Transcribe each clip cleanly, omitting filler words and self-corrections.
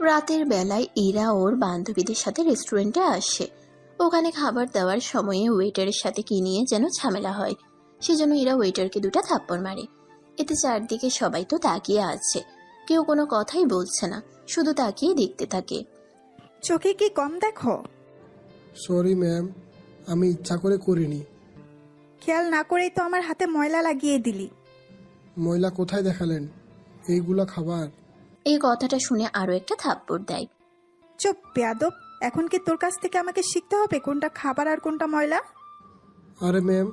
রাতের বেলায় ইরা ওর বান্ধবীদের সাথে রেস্টুরেন্টে আসে। ওখানে খাবার দেওয়ার সময়ে ওয়েটারের সাথে কি নিয়ে যেন ঝামেলা হয়। সেজন্য ইরা ওয়েটারকে দুটো থাপ্পড় মারে। এতে চারদিকে সবাই তো তাকিয়ে আছে, কেউ কোনো কথাই বলছে না, শুধু তাকিয়ে দেখতে থাকে। চোখে কি কম দেখো? সরি ম্যাম, আমি ইচ্ছা করে করিনি। খেয়াল না করেই তো আমার হাতে ময়লা লাগিয়ে দিলি। ময়লা কোথায় দেখালেন? এইগুলা খাবার। এই কথাটা শুনে আরো একটা থাপ্পড় দেয়। চুপ বেয়াদব, এখন কি তোর কাছ থেকে আমাকে শিখতে হবে কোনটা খাবার আর কোনটা ময়লা? আরে ম্যাম,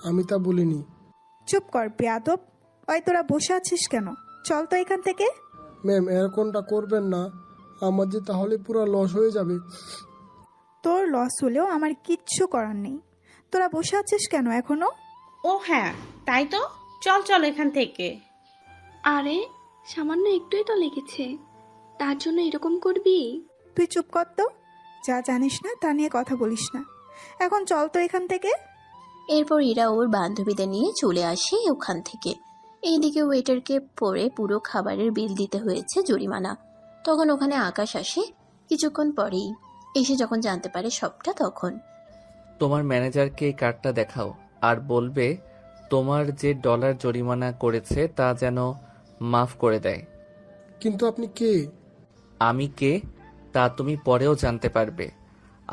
আমি তা বলিনি। চুপ কর বেয়াদব। ওই তোরা বসে আছিস কেন? চল তো এখান থেকে। ম্যাম, এরকমটা করবেন না, আমার যে তাহলে পুরো লস হয়ে যাবে। তোর লস হলেও আমার কিচ্ছু করার নেই। তোরা বসে আছিস কেন এখনো? ও হ্যাঁ, তাই তো, চল চল এখান থেকে। আরে সামান্য একটুই তো লেগেছে, তার জন্য এরকম করবি? তুই চুপ কর তো, যা জানিস না তা নিয়ে কথা বলিস না। এখন চল তো এখান থেকে। এরপর ইরা ওর বান্ধবীদের নিয়ে চলে আসে ওখান থেকে। এইদিকে ওয়েটারকে পরে পুরো খাবারের বিল দিতে হয়েছে জরিমানা। তখন ওখানে আকাশ আসে কিছুক্ষণ পরেই। এসে যখন জানতে পারে সবটা, তখন তোমার ম্যানেজারকে এই কার্ডটা দেখাও আর বলবে তোমার যে ডলার জরিমানা করেছে তা যেন মাফ করে দেয়। কিন্তু আপনি কে? আমি কে তা তুমি পরেও জানতে পারবে।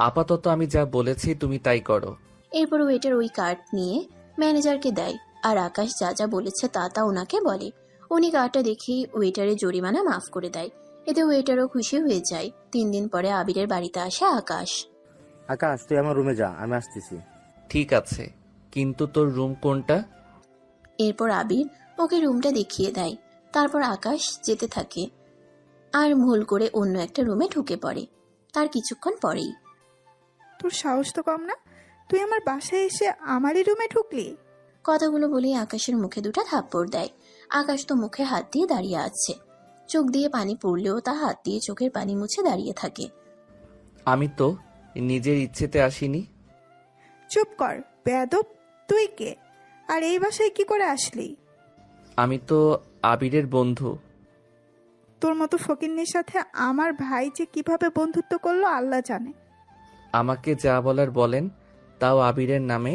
আপাতত আমি যা বলেছি তুমি তাই করো। এরপর ওয়েটার ওই কার্ড নিয়ে ম্যানেজারকে দেয়, আর আকাশ যা যা বলেছে তা তা ওনাকে বলে। উনি কার্ডটা দেখেই ওয়েটারের জরিমানা মাফ করে দেয়। এতে ওয়েটারও খুশি হয়ে যায়। 3 দিন পরে আবিরের বাড়িতে আসে আকাশ। আকাশ, তুই আমার রুমে যা, আমি আসতেছি। ঠিক আছে, কিন্তু তোর রুম কোনটা? এরপর আবির ওকে রুমটা দেখিয়ে দেয়। তারপর আকাশ যেতে থাকে আর ভুল করে অন্য একটা রুমে ঢুকে পড়ে। তার কিছুক্ষণ পরেই তোর সাহস তো কম না, তুই আমার বাসায় এসে আমারই রুমে ঢুকলি? কথাগুলো বলেই আকাশের মুখে দুটো থাপ্পড় দেয়। আকাশ তো মুখে হাত দিয়ে দাঁড়িয়ে আছে। চোখ দিয়ে পানি পড়লেও তা হাত দিয়ে চোখের পানি মুছে দাঁড়িয়ে থাকে। আমি তো নিজের ইচ্ছেতে আসিনি। চুপ কর বেয়াদব, তুই কে আর এই বাসায় কি করে আসলি? আমি তো আবিরের বন্ধু। তোর মতো ফকিন্নির সাথে আমার ভাই যে কিভাবে বন্ধুত্ব করলো আল্লাহ জানে। আমাকে যা বলার বলেন, তাও আবিরের নামে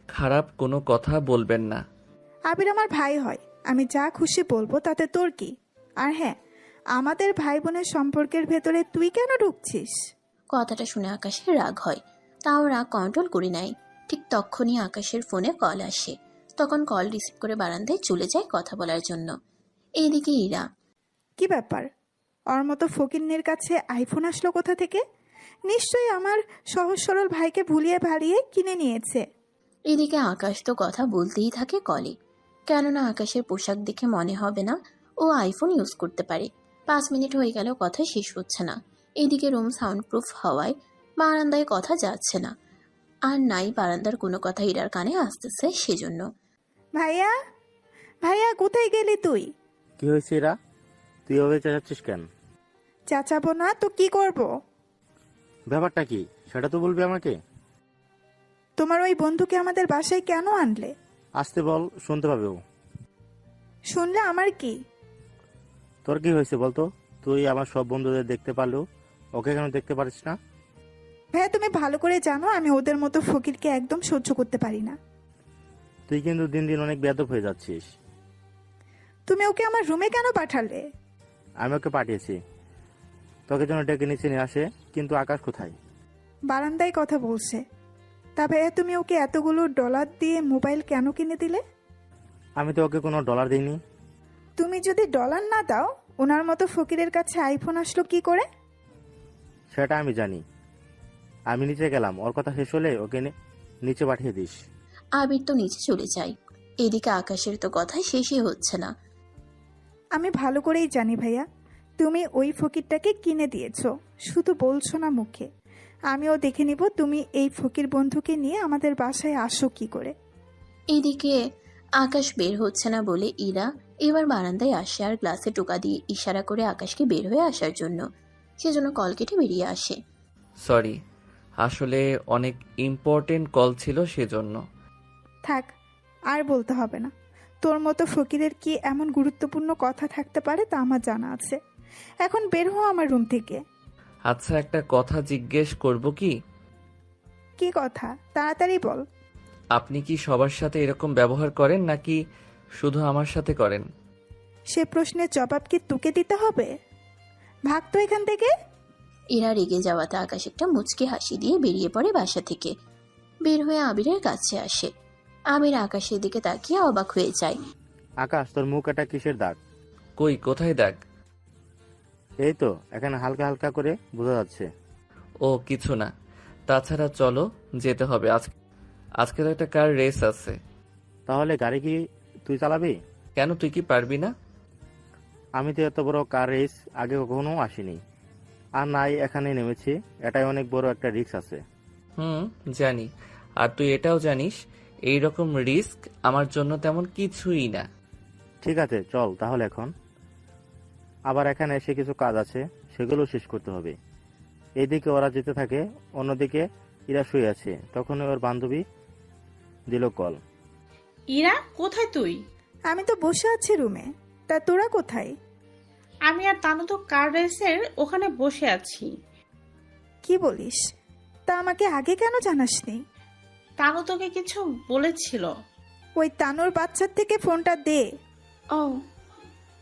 খারাপ কোনো কথা বলবেন না। আবির আমার ভাই হয়, আমি যা খুশি বলবো তাতে তোর কি? আর হ্যাঁ, আমাদের ভাই বোনের সম্পর্কের ভেতরে তুই কেন ঢুকছিস? কথাটা শুনে আকাশের রাগ হয়, তাও রাগ কন্ট্রোল করে নেয়। ঠিক তখনই আকাশের ফোনে কল আসে। তখন কল রিসিভ করে বারান্দায় চলে যায় কথা বলার জন্য। এইদিকে ইরা। কি ব্যাপার, ওর মতো ফকিন্নির কাছে আইফোন আসলো কোথা থেকে? নিশ্চয়ই আমার সহজ সরল ভাইকে ভুলিয়ে ভালিয়ে কিনে নিয়েছে। এদিকে আকাশ তো কথা বলতেই থাকে কলে, কেননা আকাশের পোশাক দেখে মনে হবে না ও আইফোন ইউজ করতে পারে। 5 মিনিট হয়ে গেল, কথা শেষ হচ্ছে না। এদিকে রুম সাউন্ড প্রুফ হওয়ায় বারান্দায় কথা যাচ্ছে না, আর নাই বারান্দার কোনো কথা ইরার কানে আসতেছে সেজন্য। ভাইয়া, ভাইয়া কোথায় গেলি তুই? কি হয়েছে এরা? তুই এভাবে চেঁচাচ্ছিস কেন? চাচাবো না তো কি করব? ব্যাপারটা কি সেটা তো বলবি আমাকে। তোমার ওই বন্ধুকে আমাদের বাসায় কেন আনলে? আসতে বল, শুনতে পাবে ও। শুনলে আমার কি? তোর কি হয়েছে বলতো? তুই আমার সব বন্ধুদের দেখতে পারলেও ওকে কেন দেখতে পারিস না? ভাইয়া তুমি ভালো করে জানো আমি ওদের মতো ফকিরকে একদম সহ্য করতে পারি না। তুই কিন্তু দিন দিন অনেক বেয়াদব হয়ে যাচ্ছিস। তুমি ওকে আমার রুমে কেন পাঠালে? আমি ওকে পাঠিয়েছি তোকে যেন ডেকে নিচে নিয়ে আসে, কিন্তু আকাশ কোথায়? বারান্দায় কথা বলছে। তা ভাইয়া তুমি ওকে এতগুলো ডলার দিয়ে মোবাইল কেন কিনে দিলে? আমি তো ওকে কোনো ডলার দিইনি। তুমি যদি ডলার না দাও ওনার মতো ফকিরের কাছে আইফোন আসলো কি করে? সেটা আমি জানি। আমি নিচে গেলাম, ওর কথা শেষ হলে ওকে নিচে পাঠিয়ে দিস। আবির তো নিচে চলে যায়। এদিকে আকাশের তো কথা শেষই হচ্ছে না। আমি ভালো করেই জানি ভাইয়া, তুমি ওই ফকিরটাকে কিনে দিয়েছো, শুধু বলছো না মুখে। আমিও দেখে নিব তুমি এই ফকির বন্ধুকে নিয়ে আমাদের বাসায় আসো কি করে। এদিকে আকাশ বের হচ্ছে না বলে ইরা এবার বারান্দায় আসে আর গ্লাসে টোকা দিয়ে ইশারা করে আকাশকে বের হয়ে আসার জন্য। সেজন্য কল কেটে বেরিয়ে আসে। সরি, আসলে অনেক ইম্পর্টেন্ট কল ছিল সেজন্য। থাক, আর বলতে হবে না। তোর মতো ফকিরের কি এমন গুরুত্বপূর্ণ কথা থাকতে পারে তা আমার জানা আছে। এখন বের হও আমার রুম থেকে। আচ্ছা, একটা কথা জিজ্ঞেস করব কি? কি কথা, তাড়াতাড়ি বল। আপনি কি সবার সাথে এরকম ব্যবহার করেন নাকি শুধু আমার সাথে করেন? সে প্রশ্নের জবাব কি তোকে দিতে হবে? ভাগ তো এখান থেকে। ইরা রেগে যাওয়াতে আকাশ একটা মুচকি হাসি দিয়ে বেরিয়ে পড়ে বাসা থেকে। বের হয়ে আবিরের কাছে আসে। আবির আকাশের দিকে তাকিয়ে অবাক হয়ে যায়। আকাশ, তোর মুখ এটা কিসের দাগ? কই, কোথায় দাগ? এই তো, এখানে হালকা হালকা করে বোঝা যাচ্ছে। ও কিছু না। তাছাড়া চলো, যেতে হবে। আজকে তো একটা কার রেস আছে। তাহলে গাড়ি কি তুই চালাবি? কেন, তুই কি পারবি না? আমি তো এত বড় কার রেস আগে কখনো আসিনি, আর নাই এখানে নেমেছি। এটাই অনেক বড় একটা রিস্ক আছে। জানি। আর তুই এটাও জানিস এই রকম রিস্ক আমার জন্য তেমন কিছুই না। ঠিক আছে, চল তাহলে এখন। আবার এখানে এসে কিছু কাজ আছে, সেগুলো শেষ করতে হবে। এইদিকে ওরা যেতে থাকে, অন্যদিকে ইরা শুয়ে আছে। তখন ওর বান্ধবী দিল কল। ইরা, কোথায় তুই? আমি তো বসে আছি রুমে, তা তোরা কোথায়? আমি আর তানু তো কার রেসের ওখানে বসে আছি। কি বলিস? তা আমাকে আগে কেন জানাসনি? তানু তোকে কিছু বলেছিল। ওই তানুর বাচ্চার থেকে ফোনটা দে। ও,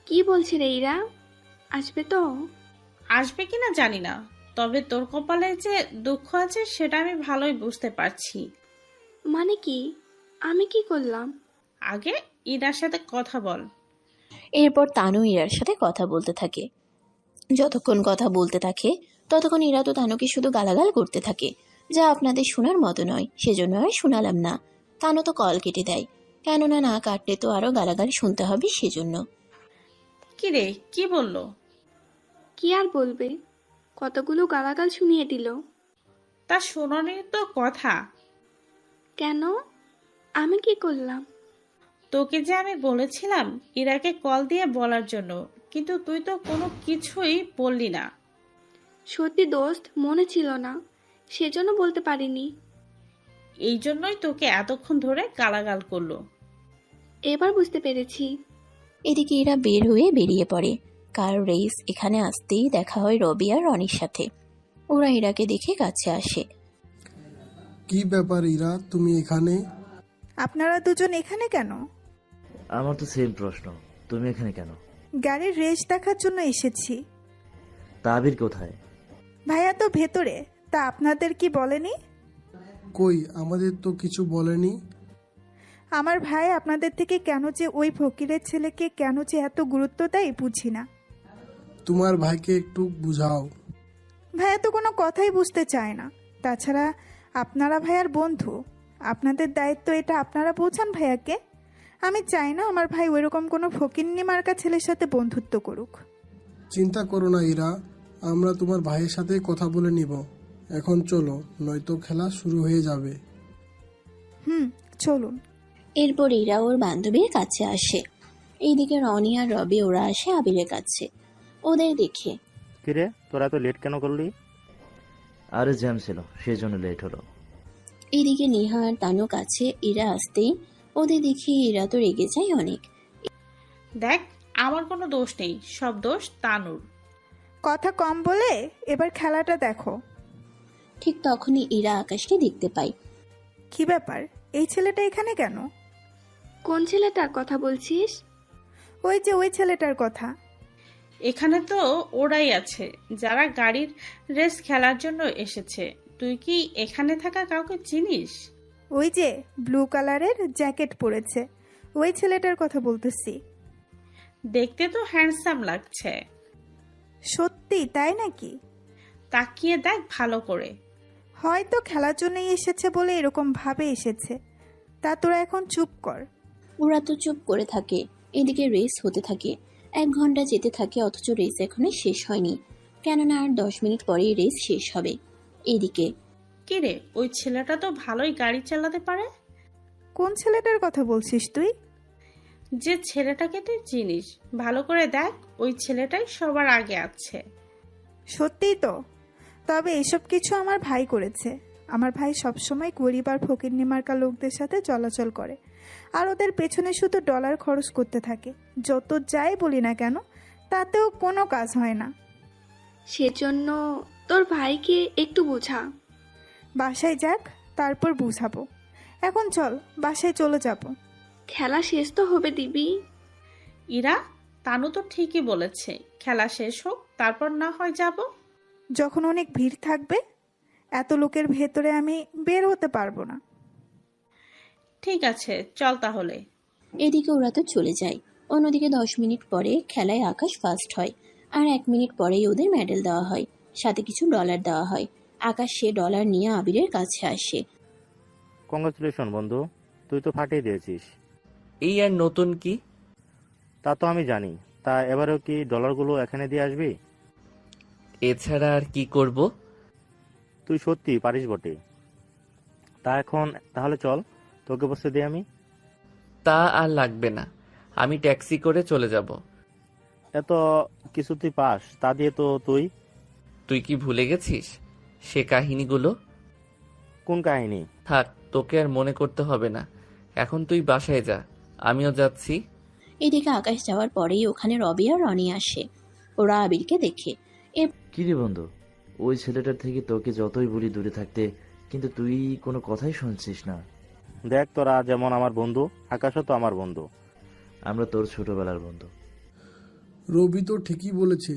কি বলছে রে ইরা? আসবে তো? আসবে কিনা জানি না, তবে তোর কপালে যে দুঃখ আছে সেটা আমি ভালোই বুঝতে পারছি। মানে কি? আমি কি করলাম? আগে ইরার সাথে কথা বল। এরপর তানু ইরার সাথে কথা বলতে থাকে। যতক্ষণ কথা বলতে থাকে ততক্ষণ ইরা তো তানুকে শুধু গালাগাল করতে থাকে, যা আপনাদের শোনার মতো নয়, সেজন্য আর শোনালাম না। তানু তো কল কেটে দেয়, কেননা না কাটলে তো আরো গালাগাল শুনতে হবে সেজন্য। কি রে, কি বললো? কি আর বলবে, কতগুলো গালাগাল শুনিয়ে দিল। তা শোনানি তো কথা। কেন? আমি কি করলাম? তোকে যে আমি বলেছিলাম ইরাকে কল দিয়ে বলার জন্য, কিন্তু তুই তো কোনো কিছুই বললি না। সত্যি দোস্ত, মনে ছিল না, সেজন্য বলতে পারিনি। এই জন্যই তোকে এতক্ষণ ধরে গালাগাল করলো। এবার বুঝতে পেরেছি। এদিকে ইরা বের হয়ে বেরিয়ে পড়ে। কার রেস এখানে আসতেই দেখা হয় রবি আর রনির সাথে। ওরা ইরাকে দেখে কাছে আসে। কি ব্যাপার ইরা, তুমি এখানে? আপনারা দুজন এখানে কেন? আমার তো সেম প্রশ্ন, তুমি এখানে কেন? গাড়ির রেস দেখার জন্য এসেছি। তাবির কোথায়? ভাইয়া তো ভেতরে, তা আপনাদের কি বলেনি? কই, আমাদের তো কিছু বলেনি। আমার ভাই আপনাদের থেকে কেন যে ওই ফকিরের ছেলেকে কেন যে এত গুরুত্ব দেয় বুঝি না। তোমার ভাইকে একটু বুঝাও। ভাইয়া তো কোনো কথাই বুঝতে চায় না। তাছাড়া আপনারা ভাইয়ার বন্ধু, আপনাদের দায়িত্ব এটা, আপনারা বোঝান ভাইয়াকে। আমি চাই না আমার ভাই ওইরকম কোনো ফকিন্নি মার্কা ছেলের সাথে বন্ধুত্ব করুক। চিন্তা করো না ইরা, আমরা তোমার ভাইয়ের সাথে কথা বলে নিব। এখন চলো, নয়তো খেলা শুরু হয়ে যাবে। চলুন। এরপর ইরা ওর বান্ধবীর কাছে আসে। এইদিকে রনি আর রবি ওরা আসে আবিরের কাছে। ওদের দেখে, কিরে, তোরা তো লেট কেন করলি? আরে জ্যাম ছিল, সেই জন্য লেট হলো। এদিকে নেহা আর তানু কাছে ইরা আসতেই ওদের দেখে ইরা তো রেগে যায় অনেক। দেখ, আমার কোনো দোষ নেই, সব দোষ তানুর। কথা কম বলে এবার খেলাটা দেখো। ঠিক তখনই ইরা আকাশকে দেখতে পায়। কি ব্যাপার, এই ছেলেটা এখানে কেন? কোন ছেলেটার কথা বলছিস? ওই যে ওই ছেলেটার কথা। এখানে তো ওরাই আছে যারা গাড়ির রেস খেলার জন্য এসেছে। তুই কি এখানে থাকা কাউকে চিনিস? ওই যে ব্লু কালারের জ্যাকেট পরেছে, ওই ছেলেটার কথা বলতেছি। দেখতে তো হ্যান্ডসাম লাগছে। সত্যি তাই নাকি? তাকিয়ে দেখ ভালো করে। হয়তো খেলার জন্যই এসেছে বলে এরকম ভাবে এসেছে। তা তোরা এখন চুপ কর। ওরা তো চুপ করে থাকে। এদিকে রেস হতে থাকে। 1 ঘন্টা যেতে থাকে, অথচ রেস এখনো শেষ হয়নি, কেননা আর 10 মিনিট পরেই রেস শেষ হবে। এদিকে, কি রে, ওই ছেলেটা তো ভালোই গাড়ি চালাতে পারে। কোন ছেলেটার কথা বলছিস তুই? যে ছেলেটাকে তুই চিনিস, ভালো করে দেখ, ওই ছেলেটাই সবার আগে আছে। সত্যিই তো। তবে এসব কিছু আমার ভাই করেছে। আমার ভাই সবসময় গরিব আর ফকিরনি মার্কা লোকদের সাথে চলাচল করে, আর ওদের পেছনে শুধু ডলার খরচ করতে থাকে। যত যাই বলি না কেন, তাতেও কোনো কাজ হয় না। সেজন্য তোর ভাইকে একটু বোঝা। বাসায় যাক, তারপর বুঝাবো। এখন চল, বাসায় চলে যাব। খেলা শেষ তো হবে দিবি। ইরা, তানু তো ঠিকই বলেছে, খেলা শেষ হোক তারপর না হয় যাব। যখন অনেক ভিড় থাকবে, এত লোকের ভেতরে আমি বের হতে পারবো না। ঠিক আছে, চল তাহলে। এদিকে ওরা তো চলে যায়। অন্যদিকে 10 মিনিট পরে খেলায় আকাশ ফার্স্ট হয়, আর 1 মিনিট পরেই ওদের মেডেল দেওয়া হয়, সাথে কিছু ডলার দেওয়া হয়। আকাশ সে ডলার নিয়ে আবিরের কাছে আসে। কংগ্রাচুলেশন বন্ধু, তুই তো ফাটিয়ে দিয়েছিস। এই আর নতুন কি? তা তো আমি জানি। তা এবারেও কি ডলারগুলো এখানে দিয়ে আসবি? এছাড়া আর কি করব? তুই সত্যি পারিস বটে। তা এখন তাহলে চল, তোকে বসতে দিই আমি। তা আর লাগবে না, আমি ট্যাক্সি করে চলে যাব। এত কিছু তুই পাস, তা দিয়ে তো তুই কি ভুলে গেছিস সে কাহিনীগুলো? কোন কাহিনী? থাক, তোকে আর মনে করতে হবে না। এখন তুই বাসায় যা, আমিও যাচ্ছি। এদিকে আকাশ যাওয়ার পরেই ওখানে রবি আর রনি আসে। ওরা আবিরকে দেখে। কি রে বন্ধু, ওই ছেলেটার থেকে তোকে যতই বলি দূরে থাকতে, কিন্তু তুই কোনো কথাই শুনছিস না। দেখ, তোরা যেমন আমার বন্ধু, আকাশও তো আমার বন্ধু। আমরা তোর ছোটবেলার বন্ধু। রবি তো ঠিকই বলেছে,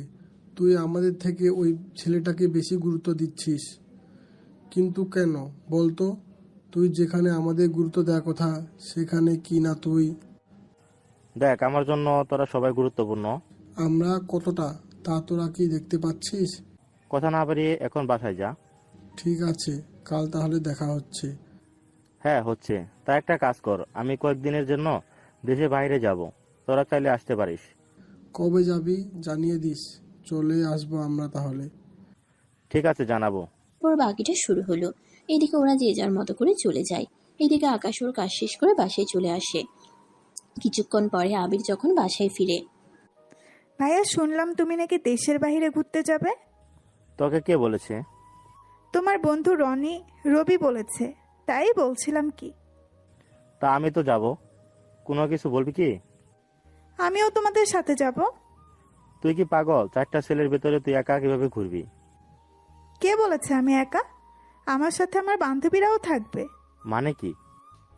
তুই আমাদের থেকে ওই ছেলেটাকে বেশি গুরুত্ব দিচ্ছিস। কিন্তু কেন বলতো? তুই যেখানে আমাদের গুরুত্ব দেওয়ার কথা, সেখানে কি না তুই? দেখ, আমার জন্য তোরা সবাই গুরুত্বপূর্ণ। আমরা কতটা, তা তোরা কি দেখতে পাচ্ছিস? কথা না বাড়িয়ে এখন বাসায় যা। ঠিক আছে, কাল তাহলে দেখা হচ্ছে। হ্যাঁ হচ্ছে। তা একটা কাজ কর, আমি কয়েকদিনের জন্য দেশে বাইরে যাব, তোরা চাইলে আসতে পারিস। কবে যাবি জানিয়ে দিস, চলে আসবো আমরা তাহলে। ঠিক আছে, জানাবো। পর বাকিটা শুরু হলো। এদিকে ওরা যে যার মতো করে চলে যায়। এদিকে আকাশ ওর কাজ শেষ করে বাসায় চলে আসে। কিছুক্ষণ পরে আবির যখন বাসায় ফিরে। ভাইয়া, শুনলাম তুমি নাকি দেশের বাইরে ঘুরতে যাবে। তোকে কে বলেছে? তোমার বন্ধু রবি বলেছে, তাই বলছিলাম কি। তা আমি তো যাব, কোনো কিছু বলবি কি? আমিও তোমাদের সাথে যাব। তুই কি পাগল? 4টা ছেলের ভেতরে তুই একা কিভাবে ঘুরবি? কে বলেছে আমি একা? আমার সাথে আমার বান্ধবীরাও থাকবে। মানে কি?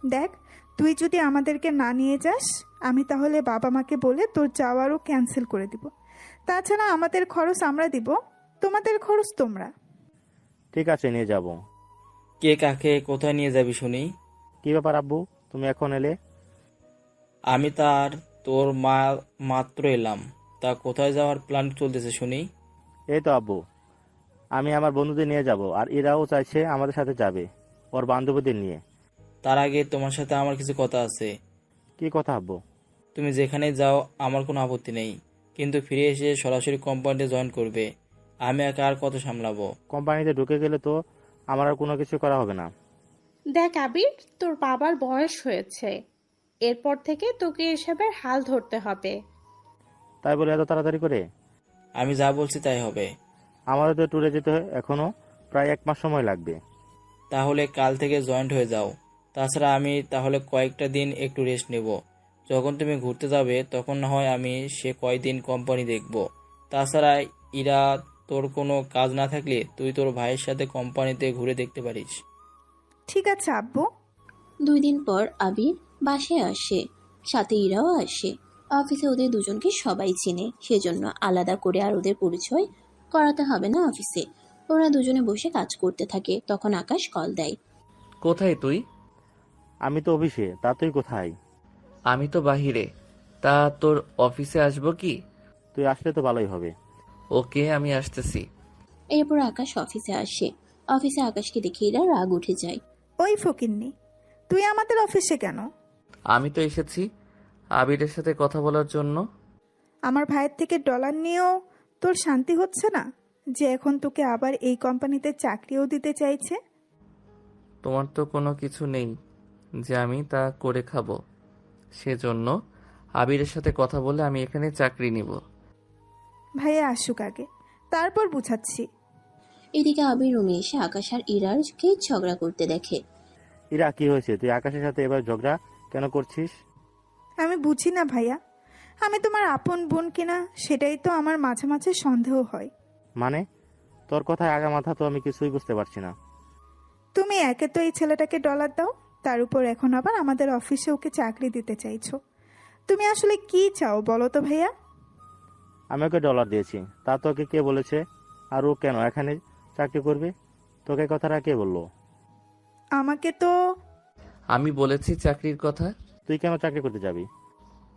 দেখ, তুই যদি আমাদেরকে না নিয়ে যাস, আমি তাহলে বাবা মাকে বলে তোর যাওয়ারও ক্যান্সেল করে দিব। তাছাড়া আমাদের খরচ আমরা দিব, তোমাদের খরচ তোমরা। ঠিক আছে, নিয়ে যাব। কে কাকে কোথায় নিয়ে যাবি শুনি? কি ব্যাপার আব্বু, তুমি এখন এলে? আমি তোর মা মাত্র এলাম। তা কোথায় যাওয়ার প্ল্যান চলতেছে শুনি? এই তো আব্বু, আমি আমার বন্ধুদের নিয়ে যাব, আর এরাও চাইছে আমাদের সাথে যাবে, ওর বান্ধবীদের নিয়ে। তার আগে তোমার সাথে আমার কিছু কথা আছে। কি কথা আব্বু? তুমি যেখানে যাও আমার কোনো আপত্তি নেই, কিন্তু ফিরে এসে সরাসরি কোম্পানিতে জয়েন করবে। আমি একা আর কত সামলাবো? কোম্পানিতে ঢুকে গেলে তো আমার আর কোনো কিছু করা হবে না। দেখ আবির, তোর বাবার বয়স হয়েছে, এরপর থেকে তোকে এসবের হাল ধরতে হবে। তাই বলে এত তাড়াতাড়ি করে? আমি যা বলছি তাই হবে। আমারও তো ট্যুরে যেতে এখনো প্রায় 1 মাস সময় লাগবে। তাহলে কাল থেকে জয়েন্ট হয়ে যাও। তাছাড়া আমি তাহলে কয়েকটা দিন একটু রেস্ট নেব। যখন তুমি ঘুরতে যাবে তখন না হয় আমি সে কয়দিন কোম্পানি দেখব। তাছাড়া ইরা, তোর কোনো কাজ না থাকলে তুই তোর ভাইয়ের সাথে কোম্পানিতে ঘুরে দেখতে পারিস। ঠিক আছে আব্বু। 2 দিন পর আবির বাসায় আসে, সাথে ইরাও আসে। অফিসে ওদের দুজনকে সবাই চিনে, সেজন্য আলাদা করে আর ওদের পরিচয় করাতে হবে না অফিসে। ওরা দুজনে বসে কাজ করতে থাকে। তখন আকাশ কল দেয়। কোথায় তুই? আমি তো অফিসে, তা তুই কোথায়? আমি তো বাহিরে। তা তোর অফিসে আসবো কি? তুই আসলে তো ভালোই হবে। ওকে, আমি আসতেছি। এরপর আকাশ অফিসে আসে। অফিসে আকাশকে দেখে ইরা রাগ উঠে যায়। ওই ফকিন্নি, তুই আমাদের অফিসে কেন? আমি তো এসেছি আবিরের সাথে কথা বলার জন্য। আমার ভাইয়ের থেকে ডলার নিয়েও তোর শান্তি হচ্ছে না, যে এখন তোকে আবার এই কোম্পানিতে চাকরিও দিতে চাইছে? তোমার তো কোনো কিছু নেই যে আমি তা করে খাবো, সেজন্য আবিরের সাথে কথা বলে আমি এখানে চাকরি নিব। ভাইয়া আসুক আগে, তারপর বুঝাচ্ছি। এদিকে আবির রুমে এসে আকাশ আর ইরারকে ঝগড়া করতে দেখে। ইরা, কি হয়েছে? তুই আকাশের সাথে এবার ঝগড়া কেন করছিস? আমি বুঝি না ভাইয়া, আমি তোমার আপন বোন কিনা সেটাই তো আমার মাঝে মাঝে সন্দেহ হয়। মানে তোর কথায় আগা মাথা তো আমি কিছুই বুঝতে পারছি না। তুমি একে তো এই ছেলেটাকে ডলার দাও, তার উপর এখন আবার আমাদের অফিসে ওকে চাকরি দিতে চাইছো। তুমি আসলে কি চাও বলো তো ভাইয়া? আমি ওকে ডলার দিয়েছি, তা তোকে কে বলেছে? আর ও কেন এখানে চাকরি করবে? তোকে কথাটা কে বললো? আমাকে তো আমি বলেছি চাকরির কথা। তুই কেন চাকরি করতে যাবি?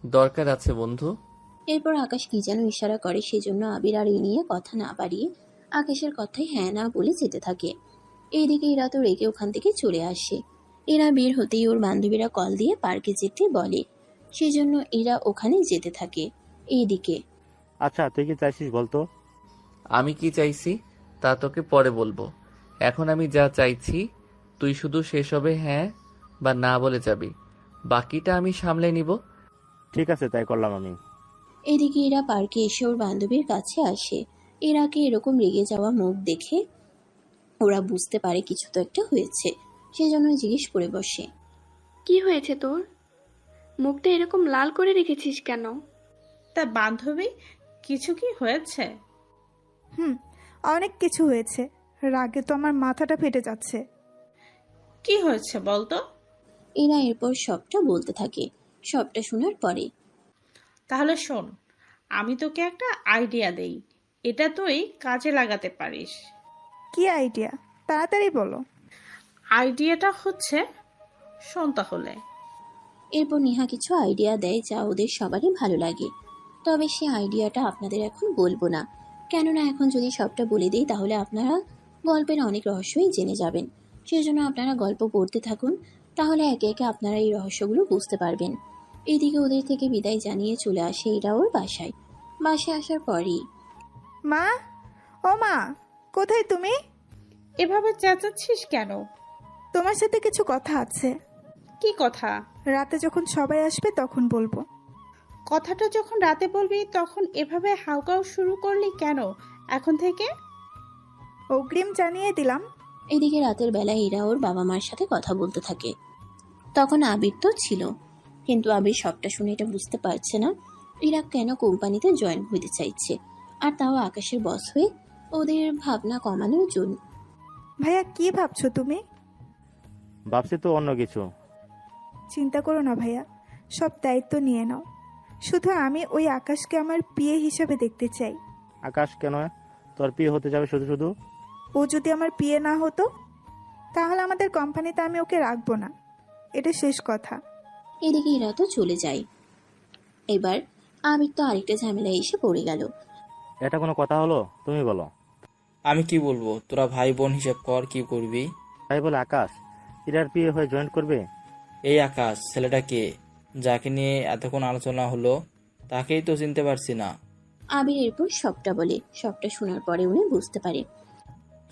দরকার আছে বন্ধু। এরপর আকাশ কি যেন ইশারা করে, সেজন্য আবির আর এই নিয়ে কথা না বাড়িয়ে আকাশের কথায় হ্যাঁ না বলে যেতে থাকে। এইদিকে এরা তো রেগে ওখান থেকে চলে আসে। এরা বের হতেই ওর বান্ধবীরা কল দিয়ে পার্কে যেতে বলে, সেজন্য এরা ওখানে যেতে থাকে। এইদিকে আচ্ছা তুই কি চাইছিস বলতো? আমি কি চাইছি তা তোকে পরে বলবো। এখন আমি যা চাইছি তুই শুধু সেসবে হ্যাঁ বা না বলে যাবি, বাকিটা আমি সামলে নিব। ঠিক আছে, তাই করলাম আমি। এদিকে এরা পার্কে এসে ওর বান্ধবীর কাছে আসে। এরাকে এরকম রেগে যাওয়া মুখ দেখে ওরা বুঝতে পারে কিছু তো একটা হয়েছে, সেজন্য জিজ্ঞেস করে বসে, কি হয়েছে তোর? মুখটা এরকম লাল করে রেখেছিস কেন? তা বান্ধবী, কিছু কি হয়েছে? অনেক কিছু হয়েছে। রাগে তো আমার মাথাটা ফেটে যাচ্ছে। কি হয়েছে বলতো? এরা এরপর সবটা বলতে থাকে। সবটা শোনার পরে তাহলে শোন, আমি তোকে একটা আইডিয়া দেই, এটা তুই কাজে লাগাতে পারিস। কি আইডিয়া? তাড়াতাড়ি বলো। আইডিয়াটা হচ্ছে, শোন তাহলে। এরপর নেহা কিছু আইডিয়া দেয় যা ওদের সবারই ভালো লাগে। তবে সে আইডিয়াটা আপনাদের এখন বলবো না, কেননা এখন যদি সবটা বলে দিই তাহলে আপনারা গল্পের অনেক রহস্যই জেনে যাবেন। সেজন্য আপনারা গল্প পড়তে থাকুন, তাহলে একে একে আপনারা এই রহস্যগুলো বুঝতে পারবেন। এইদিকে ওদের থেকে বিদায় জানিয়ে চলে আসে এরা ওর বাসায়। বাসায় আসার পরই মা, ও মা, কোথায় তুমি? এভাবে চেঁচাচ্ছিস কেন? তোমার সাথে কিছু কথা আছে। কি কথা? রাতে যখন সবাই আসবে তখন বলবো। কথাটা যখন রাতে বলবি তখন এভাবে হাউকাউ শুরু করলি কেন এখন থেকে? অগ্রিম জানিয়ে দিলাম। এদিকে রাতের বেলায় এরা ওর বাবা মার সাথে কথা বলতে থাকে। তখন আবির তো ছিল, কিন্তু আবির সবটা শুনে এটা বুঝতে পারছে না এরা কেন কোম্পানিতে জয়েন হতে চাইছে, আর তাও আকাশের বস হয়ে। ওদের ভাবনা কমানোর জন্য। ভাইয়া কি ভাবছো তুমি? ভাবছি তো অন্য কিছু। চিন্তা করো না ভাইয়া, সব দায়িত্ব নিয়ে নাও। শুধু আমি ওই আকাশকে আমার পিএ হিসাবে দেখতে চাই। আকাশ কেন তোর বিয়ে হতে যাবে শুধু শুধু? ও যদি আমার পিএ না হতো তাহলে আমাদের কোম্পানিতে আমি ওকে রাখবো না, এটা শেষ কথা। এদিকে এরা তো চলে যায়। এবার আবির তো আরেকটা ঝামেলায় এসে পড়ে গেল। এটা কোনো কথা হলো? তুমি বলো। আমি কি বলবো, তোরা ভাই বোন হিসেব কর, কি করবি? তাই বলে আকাশ ইরার বিয়ে হয়ে জয়েন করবে? এই আকাশ ছেলেটা কে, যাকে নিয়ে এতক্ষণ আলোচনা হলো? তাকেই তো চিনতে পারছি না। আবির এরপর সবটা বলে। সবটা শোনার পরে উনি বুঝতে পারে।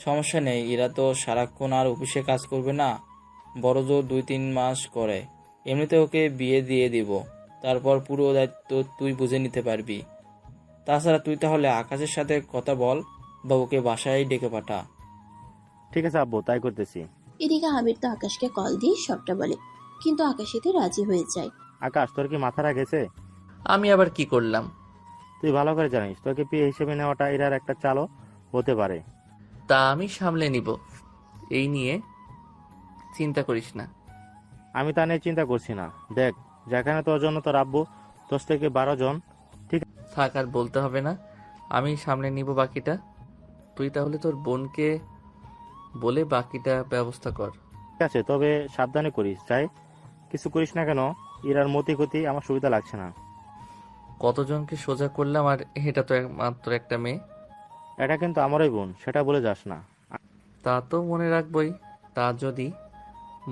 সমস্যা নেই, এরা তো সারাক্ষণ আর অফিসে কাজ করবে না, বড় জোর 2-3 মাস করে। এমনিতে ওকে বিয়ে দিয়ে দিব, তারপর পুরো দায়িত্ব তুই বুঝে নিতে পারবি। তাছাড়া তুই তাহলে আকাশের সাথে কথা বল বা ওকে বাসায় ডেকে পাঠা। ঠিক আছে আব্বু, তাই করতেছি। এদিকে আবির তো আকাশকে কল দিয়ে সবটা বলে, কিন্তু আকাশ এতে রাজি হয়ে যায়। আকাশ তোর কি মাথাটা গেছে? আমি আবার কি করলাম? তুই ভালো করে জানিস তোকে পিএ হিসেবে নেওয়াটা ইরার একটা চালও হতে পারে। তা আমি সামলে নিব, এই নিয়ে চিন্তা করিস না। আমি তা নিয়ে চিন্তা করছি না। দেখ, যেখানে তোর জন্য তোর আব্বু 10 থেকে 12 জন। থাক, আর বলতে হবে না, আমি সামলে নিব বাকিটা। তুই তাহলে তোর বোনকে বলে বাকিটা ব্যবস্থা কর। ঠিক আছে, তবে সাবধানে করিস। যাই কিছু করিস না কেন, ইরার মতি গতি আমার সুবিধা লাগছে না। কতজনকে সোজা করলাম, আর এটা তো মাত্র একটা মেয়ে। এটা কিন্তু আমারই বোন, সেটা বলে যাস না। তা তো মনে রাখবই। তা যদি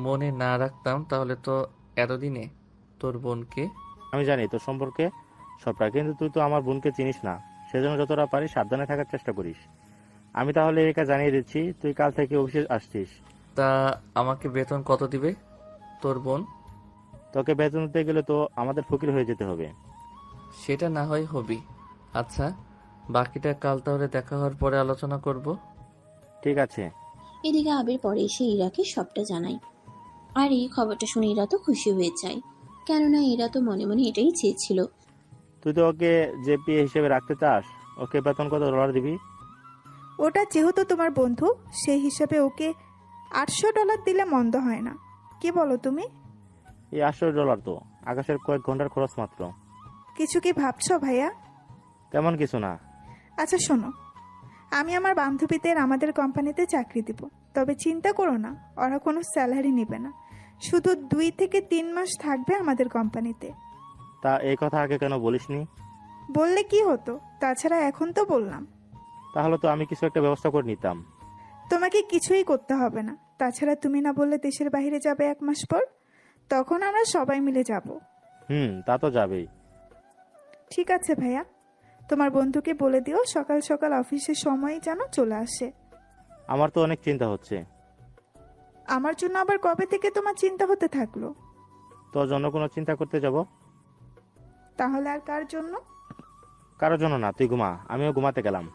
মনে না রাখতাম তাহলে তো এতদিনে তোর বোনকে। আমি জানি তোর সম্পর্কে সবটা, কিন্তু তুই তো আমার বোনকে চিনিস না, সেজন্য যতটা পারিস সাবধানে থাকার চেষ্টা করিস। আমি তাহলে একা জানিয়ে দিচ্ছি, তুই কাল থেকে অফিসে আসছিস। তা আমাকে বেতন কত দিবে তোর বোন? তোকে বেতন দিতে গেলে তো আমাদের ফকির হয়ে যেতে হবে। সেটা না হয় হবি। আচ্ছা, বাকিটা কাল তাহলে দেখা হওয়ার পরে আলোচনা করব। ঠিক আছে। এদিকে আবির পরে এসে ইরাকে সবটা জানায়। আর এই খবরটা শুনে ইরা তো খুশি হয়ে যায়, কেননা ইরা তো মনে মনে এটাই চেয়েছিল তুই তো ওকে জেপি হিসেবে রাখতে চাস। ওকে বেতন কত ডলার দিবি? ওটা যেহেতু তোমার বন্ধু, সেই হিসাবে ওকে $800 দিলে মন্দ হয় না। কি বলো তুমি? এই $800 তো আকাশের কয়েক ঘন্টার খরচ মাত্র। কিছু কি ভাবছো ভাইয়া? তেমন কিছু না। আচ্ছা শোনো, আমি আমার বান্ধবীদের আমাদের কোম্পানিতে চাকরি দিব, তবে চিন্তা করো না, ওরা কোনো স্যালারি নেবে না, শুধু 2 থেকে 3 মাস থাকবে আমাদের কোম্পানিতে। তা এই কথা আগে কেন বলিসনি? বললে কি হতো? তাছাড়া এখন তো বললাম। তাহলে তো আমি কিছু একটা ব্যবস্থা করে নিতাম। তোমাকে কিছুই করতে হবে না। তাছাড়া তুমি না বললে দেশের বাইরে যাবে 1 মাস পর, তখন আমরা সবাই মিলে যাব। তা তো যাবেই। ঠিক আছে ভাইয়া, তোমার বন্ধুকে বলে দিও সকাল সকাল অফিসের সময় যেন চলে আসে। আমার তো অনেক চিন্তা হচ্ছে। আমার জন্য আবার কবে থেকে তোমার চিন্তা হতে থাকলো? তোর জন্য কোনো চিন্তা করতে যাব? তাহলে আর কার জন্য? কারোর জন্য না, তুই ঘুমা, আমিও ঘুমাতে গেলাম।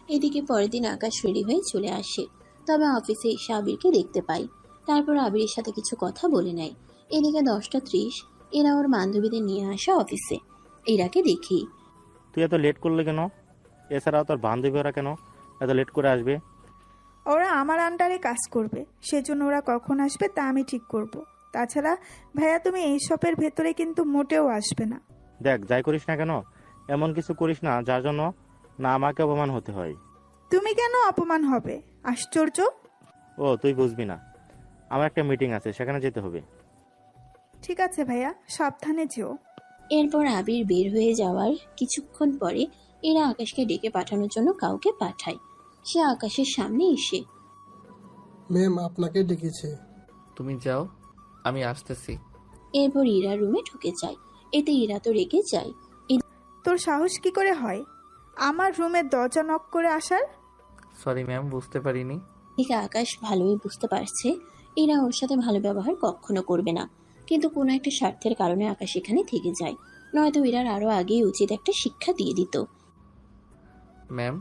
এদিকে পরের দিন আকাশ রেডি হয়ে চলে আসে, তবে অফিসে এসে আবিরকে দেখতে পাই। তারপর আবিরের সাথে কিছু কথা বলে নেয়। এদিকে 10টা 30 এরা ওর বান্ধবীদের নিয়ে আসে অফিসে। এরাকে দেখি। তুই এত লেট করলে কেন? এছাড়াও তোর বান্ধবীরা কেন এত লেট করে আসবে? ওরা আমার আন্ডারে কাজ করবে, সেজন্য ওরা কখন আসবে তা আমি ঠিক করব। তাছাড়া ভাইয়া, তুমি এইসবের ভেতরে কিন্তু মোটেও আসবে না। দেখ, যাই করিস না কেন, এমন কিছু করিস না যার জন্য না আমাকে অপমান হতে হয়। তুমি কেন অপমান হবে? আশ্চর্য। ও তুই বুঝবি না, আমার একটা মিটিং আছে, সেখানে যেতে হবে। ঠিক আছে ভাইয়া, সাবধানে যেও। এরপর আবির বের হয়ে যাওয়ার কিছুক্ষণ পরে এরা আকাশকে ডেকে পাঠানোর জন্য কাউকে পাঠায়। সে আকাশের সামনে এসে, ম্যাম আপনাকে ডেকেছে। তুমি যাও, আমি আসতেছি। এরপর ইরা রুমে ঢুকে যায়। এতে ইরা তো রেগে যায়। তোর সাহস কি করে হয় আমার রুমের দরজা নক করে আসার? সরি ম্যাম, বুঝতে পারিনি। এদিকে আকাশ ভালোই বুঝতে পারছে এরা ওর সাথে ভালো ব্যবহার কখনো করবে না, কিন্তু কোনো একটা স্বার্থের কারণে আকাশ এখানে থেকে যায়। নয়তো ইরার আরো আগেই উচিত একটা শিক্ষা দিয়ে দিত। ম্যাম,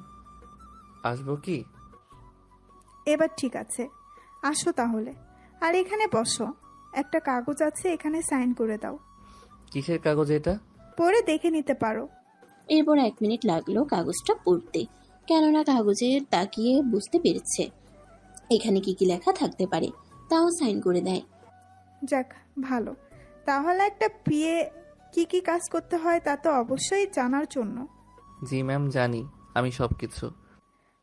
আসবো কি? এবার ঠিক আছে, আসো তাহলে। আর এখানে বসো, একটা কাগজ আছে, এখানে সাইন করে দাও। কিসের কাগজ এটা? পরে দেখে নিতে পারো। এরপর 1 মিনিট লাগলো কাগজটা পড়তে, কেননা কাগজে তাকিয়ে বুঝতে পেরেছে এখানে কি কি লেখা থাকতে পারে। তাও সাইন করে দেয়। যাক ভালো, তাহলে একটা বিয়ে কি কি কাজ করতে হয় তা তো অবশ্যই জানার জন্য। জি ম্যাম, জানি আমি সব কিছু।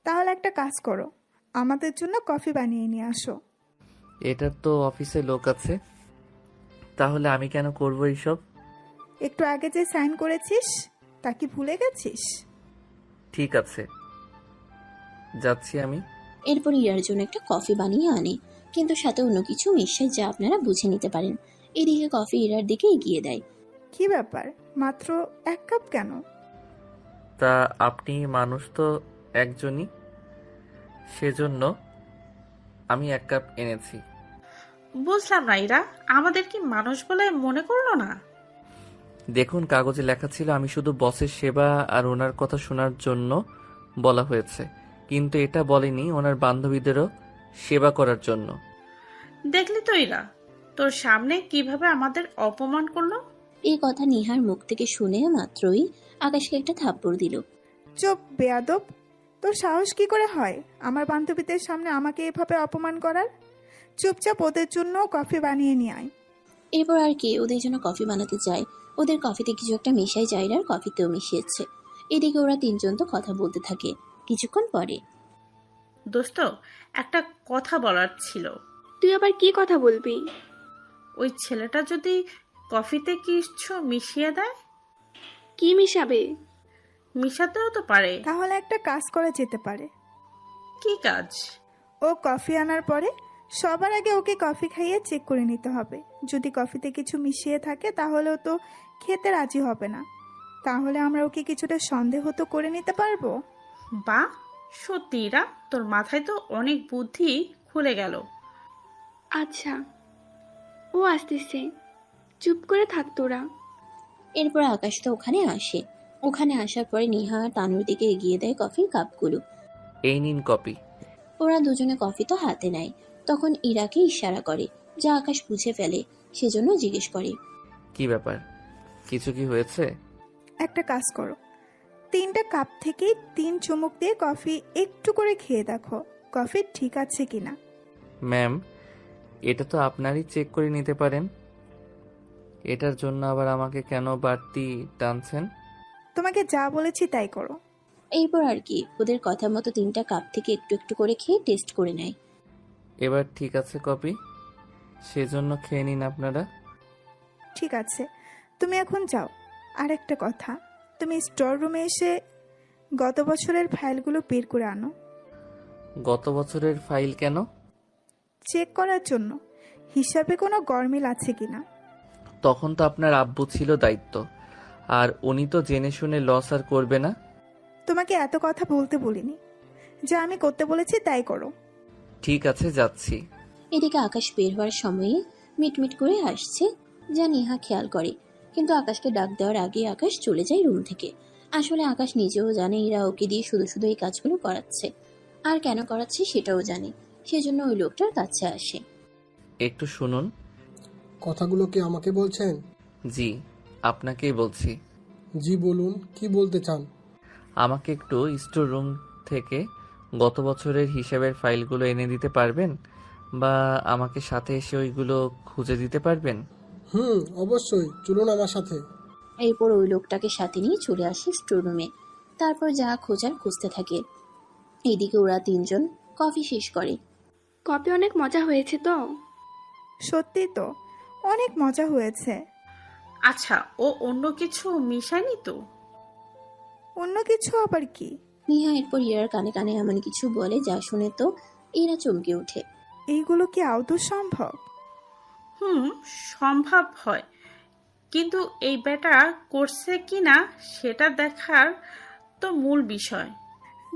তাহলে একটা কাজ করো, আমাদের জন্য কফি বানিয়ে নিয়ে আসো। এটার তো অফিসে লোক আছে, তাহলে আমি কেন করবো এইসব? একটু আগে যে সাইন করেছিস তা কি ভুলে গেছিস? ঠিক আছে, যাচ্ছি আমি। এরপর ইরার জন্য একটা কফি বানিয়ে আনে, কিন্তু সাথে অন্য কিছু মিশায় যা আপনারা বুঝে নিতে পারেন। এদিকে কফি ইরার দিকে এগিয়ে দেয়। কি ব্যাপার, মাত্র 1 কাপ কেন? তা আপনি মানুষ তো একজনই, সেজন্য আমি 1 কাপ এনেছি। বুঝলাম না ইরা, আমাদের কি মানুষ বলে মনে করলো না? দেখুন, কাগজে লেখা ছিল আমি শুধু বসের সেবা আর ওনার কথা শোনার জন্য বলা হয়েছে, কিন্তু এটা বলেনি ওনার বান্ধবীদেরও সেবা করার জন্য। দেখলি তো ইরা, তোর সামনে কিভাবে আমাদের অপমান করলো। এই কথা নিহার মুখ থেকে শুনে মাত্রই আকাশকে একটা থাপ্পড় দিল। চুপ বেয়াদব, তোর সাহস কি করে হয় আমার বান্ধবীদের সামনে আমাকে এভাবে অপমান করার? চুপচাপ ওদের জন্য কফি বানিয়ে নিয়ে আয়। এরপর আর কে ওদের জন্য কফি বানাতে যায়। ওদের কফিতে কিছু একটা মিশাই যায় আর কফিতেও মিশিয়েছে। এদিকে ওরা 3 জন তো কথা বলতে থাকে। কিছুক্ষণ পরে, দোস্ত, একটা কথা বলার ছিল। তুই আবার কি কথা বলবি? ওই ছেলেটা যদি কফিতে কিছু মিশিয়ে দেয়? কি মিশাবে? মিশাতেও তো পারে। তাহলে একটা কাজ করা যেতে পারে। কি কাজ? ও কফি আনার পরে সবার আগে ওকে কফি খাইয়ে চেক করে নিতে হবে। যদি কফিতে কিছু মিশিয়ে থাকে তাহলেও তো খেতে রাজি হবে না। তাহলে আমরা ওকে কিছুটা সন্দেহ তো করে নিতে পারবো। বা সত্যি ইরা, তোর মাথায় তো অনেক বুদ্ধি খুলে গেল। আচ্ছা, ও আসতেছে, চুপ করে থাক তোরা। এরপর আকাশ তো ওখানে আসে। ওখানে আসার পরে নিহা তানুর দিকে এগিয়ে দেয় কফির কাপগুলো। এই নিন কপি। ওরা দুজনে কফি তো হাতে নেয়। তখন ইরাকে ইশারা করে, যা আকাশ বুঝে ফেলে, সেজন্য জিজ্ঞেস করে, কি ব্যাপার, কিছু কি হয়েছে? একটা কাজ করো, 3টা কাপ থেকে 3 চুমুক দিয়ে কফি একটু করে খেয়ে দেখো কফি ঠিক আছে কিনা। ম্যাম, এটা তো আপনারই চেক করে নিতে পারেন। এটার জন্য আবার আমাকে কেন বাড়তি টানছেন? তোমাকে যা বলেছি তাই করো। এরপর আর কি ওদের কথা মতো 3টা কাপ থেকে একটু একটু করে খেয়ে টেস্ট করে নেয়। এবার ঠিক আছে কপি, সেজন্য খেয়ে নিন আপনারা। ঠিক আছে, তুমি এখন যাও। আর একটা কথা, তুমি স্টোর রুমে এসে গত বছরের ফাইলগুলো বের করে আনো। গত বছরের ফাইল কেন? চেক করার জন্য হিসাবে কোনো গরমিল আছে কিনা। তখন তো আপনার আব্বু ছিল দায়িত্ব, আর উনি তো জেনে শুনে লস আর করবে না। তোমাকে এত কথা বলতে বলিনি, যা আমি করতে বলেছি তাই করো। ঠিক আছে, যাচ্ছি। এদিকে আকাশ বের হওয়ার সময়ে মিটমিট করে আসছে যা নেহা খেয়াল করে, কিন্তু আকাশকে ডাক দেওয়ার আগে আকাশ চলে যায় রুম থেকে। আসলে আকাশ নিজেও জানে এরা ওকে দিয়ে শুধু শুধু এই কাজগুলো করাচ্ছে, আর কেন করাচ্ছে সেটাও জানে, সেজন্য ওই লোকটার কাছে আসে। একটু শুনুন। কথাগুলো কি আমাকে বলছেন? জি, আপনাকেই বলছি। জি বলুন, কি বলতে চান? আমাকে একটু স্টোর রুম থেকে গত বছরের হিসাবের ফাইলগুলো এনে দিতে পারবেন, বা আমাকে সাথে এসে ওইগুলো খুঁজে দিতে পারবেন? অবশ্যই, চলুন আমার সাথে। এরপর ওই লোকটাকে সাথে নিয়ে চলে আসে স্টোর রুমে। তারপর যা খোঁজার খুঁজতে থাকে। এইদিকে ওরা 3জন কফি শেষ করে। কফি অনেক মজা হয়েছে তো? সত্যি তো অনেক মজা হয়েছে। আচ্ছা, ও অন্য কিছু মিশায়নি তো? অন্য কিছু আবার কি? নেহা এরপর ইরার কানে কানে এমন কিছু বলে যা শুনে তো ইরা চমকে ওঠে। এইগুলো কি আদৌ সম্ভব? সম্ভব হয়, কিন্তু এই বেটা করছে কিনা সেটা দেখার তো মূল বিষয়।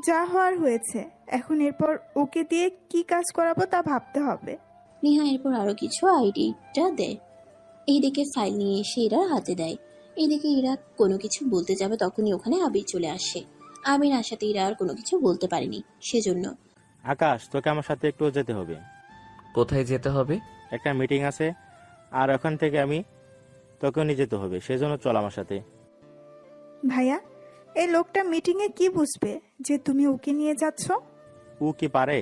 যা হওয়ার হয়েছে, এখন এরপর ওকে দিয়ে কি কাজ করাবো তা ভাবতে হবে। নেহা এরপর আরো কিছু আইডিয়া দেয়। এইদিকে ফাইল নিয়ে এসে ইরার হাতে দেয়। এইদিকে ইরা কোনো কিছু বলতে যাবে তখনই ওখানে আবির চলে আসে। আবির আসাতে ইরা আর কোনো কিছু বলতে পারেনি, সেজন্য আকাশ, তোকে আমার সাথে একটু যেতে হবে। কোথায় যেতে হবে? একটা মিটিং আছে, আর ওখান থেকে আমি তোকেও নিয়ে যেতে হবে, সেজন্য চল আমার সাথে। ভাইয়া, এই লোকটা মিটিংয়ে কি বুঝবে যে তুমি ওকে নিয়ে যাচ্ছ? ও কি পারে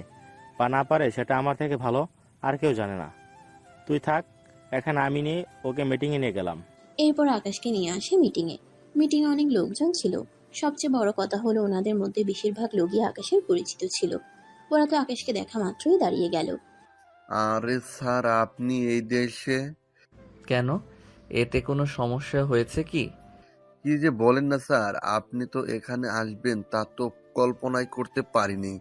বা না পারে সেটা আমার থেকে ভালো আর কেউ জানে না। তুই থাক এখানে, আমি নিয়ে ওকে মিটিংয়ে নিয়ে গেলাম। এরপর আকাশকে নিয়ে আসে মিটিংয়ে। মিটিংয়ে অনেক লোকজন ছিল। সবচেয়ে বড় কথা হলো ওনাদের মধ্যে বেশিরভাগ লোকই আকাশের পরিচিত ছিল। ওরা তো আকাশকে দেখা মাত্রই দাঁড়িয়ে গেল। আরে স্যার, আপনি এই দেশে? কেন, এতে কোনো সমস্যা হয়েছে কি? কি যে বলেন না স্যার, আপনি তো এখানে আসবেন তা তো কল্পনাই করতে পারিনি।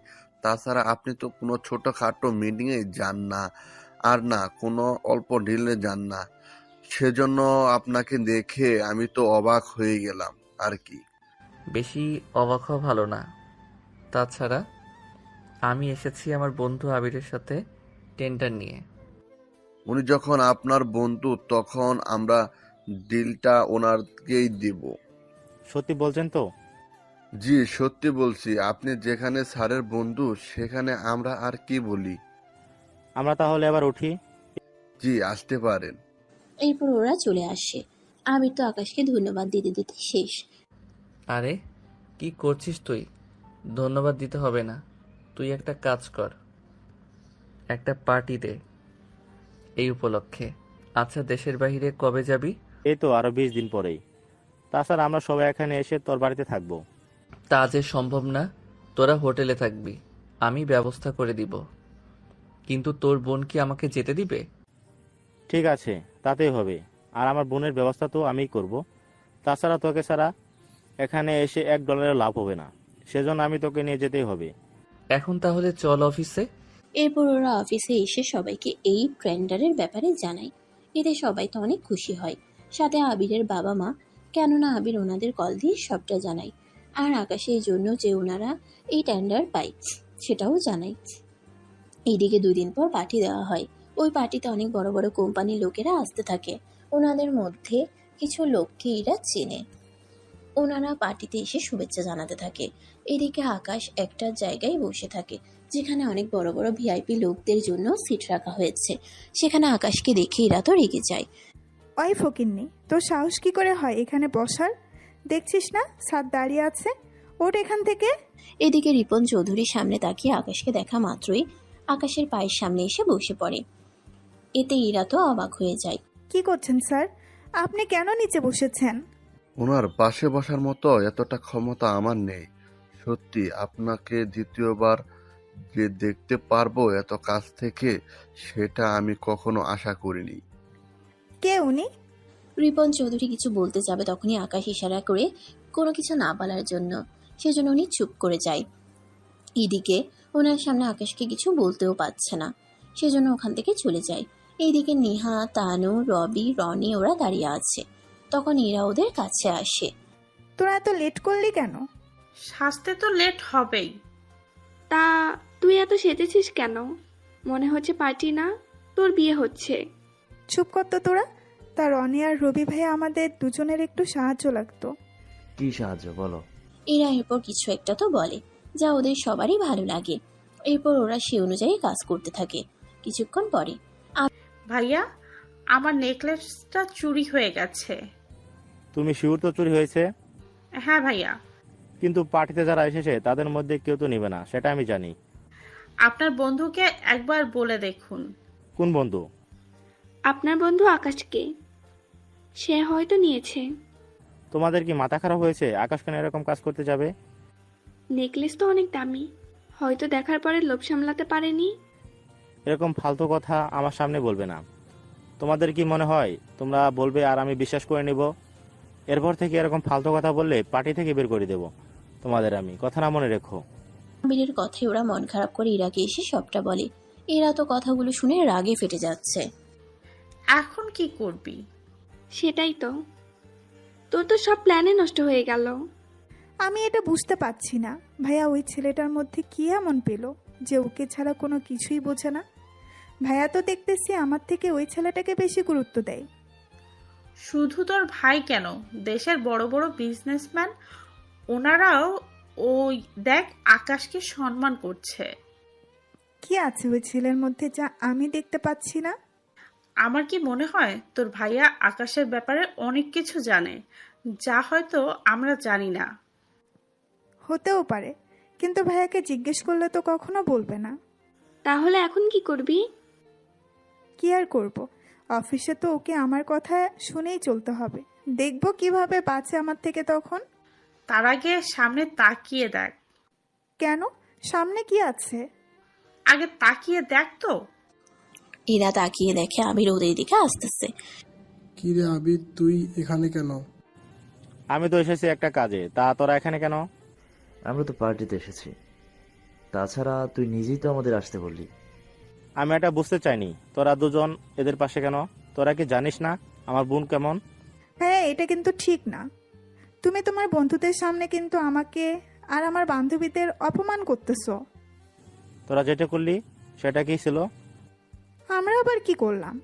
তাছাড়া আপনি তো কোনো ছোটখাটো মিটিংয়ে যান না, আর না কোনো অল্প ডিলে যান না। সেজন্য আপনাকে দেখে আমি তো অবাক হয়ে গেলাম আর কি। বেশি অবাক হওয়া ভালো না। তাছাড়া আমি এসেছি আমার বন্ধু আবিরের সাথে টেন্ডার নিয়ে। উনি যখন আপনার বন্ধু, তখন আমরা ডিলটা ওনারকেই দিব। সত্যি বলছেন তো? জি, সত্যি বলছি। আপনি যেখানে স্যারের বন্ধু, সেখানে আমরা আর কি বলি। আমরা তাহলে এবার উঠি। জি, আসতে পারেন। এরপর ওরা চলে আসে। আবির তো আকাশকে ধন্যবাদ দিতে দিতে শেষ। আরে কি করছিস তুই? ধন্যবাদ দিতে হবে না, তুই একটা কাজ কর, একটা পার্টি দে এই উপলক্ষে। আচ্ছা, দেশের বাইরে কবে যাবি? এই তো আরো 20 দিন পরেই। তাছাড়া আমরা সবাই এখানে এসে তোর বাড়িতে থাকবো। তা যে সম্ভব না, তোরা হোটেলে থাকবি, আমি ব্যবস্থা করে দিব। কিন্তু তোর বোন কি আমাকে যেতে দিবে? ঠিক আছে, তাতেই হবে। আর আমার বোনের ব্যবস্থা তো আমিই করব। তাছাড়া তোকে ছাড়া এখানে এসে $1 লাভ হবে না, সেজন্য আমি তোকে নিয়ে যেতেই হবে। এখন তাহলে চল অফিসে। এরপর ওরা অফিসে এসে সবাইকে এই টেন্ডারের ব্যাপারে জানায়। এতে সবাই তো অনেক খুশি হয়, সাথে আবিরের বাবা মা, কেননা আবির ওনাদের কল দিয়ে সবটা জানায়। আর আকাশে এই জন্য যে ওনারা এই টেন্ডার পায় সেটাও জানায়। এইদিকে 2 দিন পর পার্টি দেওয়া হয়। ওই পার্টিতে অনেক বড় বড় কোম্পানির লোকেরা আসতে থাকে। ওনাদের মধ্যে কিছু লোককে এরা চেনে। ওনারা পার্টিতে এসে শুভেচ্ছা জানাতে থাকে। এদিকে আকাশ একটা জায়গায় বসে থাকে, যেখানে অনেক বড় বড় ভিআইপি লোকদের জন্য সিট রাখা হয়েছে। সেখানে আকাশকে দেখে এরা তো রেগে যায়। ওই ফকিন্নি, তোর সাহস কি করে হয় এখানে বসার? দেখছিস না স্যার দাঁড়িয়ে আছে, ওঠ এখান থেকে। এদিকে রিপন চৌধুরীর সামনে তাকিয়ে আকাশকে দেখা মাত্রই আকাশের পায়ের সামনে এসে বসে পড়ে। এতে ইরা তো অবাক হয়ে যায়। কি করছেন স্যার? আপনি কেন নিচে বসেছেন? ওনার পাশে বসার মতো এতটা ক্ষমতা আমার নেই। সত্যি আপনাকে দ্বিতীয়বার যে দেখতে পারবো এত কাছ থেকে, সেটা আমি কখনো আশা করিনি। কে উনি? রিপন চৌধুরী কিছু বলতে যাবে তখনই আকাশ ইশারা করে কোনো কিছু না বলার জন্য, সেজন্য উনি চুপ করে যায়। এদিকে ওনার সামনে আকাশকে কিছু বলতেও পারছে না, সেজন্য ওখান থেকে চলে যায়। এইদিকে নেহা, তানু, রবি, রনি ওরা দাঁড়িয়ে আছে। তখন এরা ওদের কাছে আসে। তোরা এত লেট করলি কেন? সাজতে তো লেট হবেই। তা তুই এত সেজেছিস কেন? মনে হচ্ছে পার্টি না, তোর বিয়ে হচ্ছে। চুপ কর তো তোরা। তা রনি আর রবি ভাই আমাদের দুজনের একটু সাহায্য লাগতো। কি সাহায্য বলো? এরা এরপর কিছু একটা তো বলে যা ওদের সবারই ভালো লাগে। এরপর ওরা সে অনুযায়ী কাজ করতে থাকে। কিছুক্ষণ পরে ভাইয়া, আমার নেকলেসটা চুরি হয়ে গেছে। তুমি শিওর তো চুরি হয়েছে? হ্যাঁ ভাইয়া। কিন্তু পার্টিতে যারা এসেছে তাদের মধ্যে কেউ তো নেবে না, সেটা আমি জানি। আপনার বন্ধুকে একবার বলে দেখুন। কোন বন্ধু? আপনার বন্ধু আকাশকে, সে হয়তো নিয়েছে। তোমাদের কি মাথা খারাপ হয়েছে? আকাশ কেন এরকম কাজ করতে যাবে? নেকলেস তো অনেক দামি, হয়তো দেখার পরে লোভ সামলাতে পারেনি। এরকম ফালতু কথা আমার সামনে বলবে না। তোমাদের কি মনে হয় তোমরা বলবে আর আমি বিশ্বাস করে নিব? এরপর থেকে এরকম ফালতু কথা বললে পার্টি থেকে বের করে দেব তোমাদের আমি, কথা না মনে রেখো। আবিরের কথায় ওরা মন খারাপ করে ইরাকে এসে সবটা বলে। এরা তো কথাগুলো শুনে রাগে ফেটে যাচ্ছে। এখন কি করবি? সেটাই তো, তোর তো সব প্ল্যানে নষ্ট হয়ে গেল। আমি এটা বুঝতে পারছি না ভাইয়া, ওই ছেলেটার মধ্যে কি এমন পেল যে ওকে ছাড়া কোনো কিছুই বোঝে না? ভাইয়া তো দেখতেছি আমার থেকে ওই ছেলেটাকে বেশি গুরুত্ব দেয়। শুধু তোর ভাই কেন, দেশের বড় বড় বিজনেসম্যান ওনারাও ওই দেখ আকাশকে সম্মান করছে। কি আছে ওই ছেলের মধ্যে যা আমি দেখতে পাচ্ছি না? আমার কি মনে হয় তোর ভাইয়া আকাশের ব্যাপারে অনেক কিছু জানে, যা হয়তো আমরা জানি না। হতেও পারে, কিন্তু ভাইয়াকে জিজ্ঞেস করলে তো কখনো বলবে না। তাহলে এখন কি করবি? কি আর করব, অফিসে তো ওকে আমার কথা শুনেই চলতে হবে। দেখব কিভাবে বাঁচে আমার থেকে তখন। তার আগে সামনে তাকিয়ে দেখ। কেন? সামনে কি আছে? আগে তাকিয়ে দেখ তো। এরা তাকিয়ে দেখে আবির ওদের দিকে আসতেছে। কি রে আবির, তুই এখানে কেন? আমি তো এসেছি একটা কাজে, তা তোরা এখানে কেন? আমরা তো পার্টিতে এসেছি, তাছাড়া তুই নিজেই তো আমাদের আসতে বললি। আমি এটা বুঝতে চাইনি, তোরা দুজন এদের পাশে কেন? তোরা কি জানিস না আমার বোন কেমন? হ্যাঁ, এটা কিন্তু ঠিক না। তুমি তোমার বন্ধুদের সামনে কিন্তু আমাকে আর আমার বান্ধবীদের অপমান করতেছো। তোরা যেটা করলি সেটা কি ছিল? আমরা আবার কি করলাম?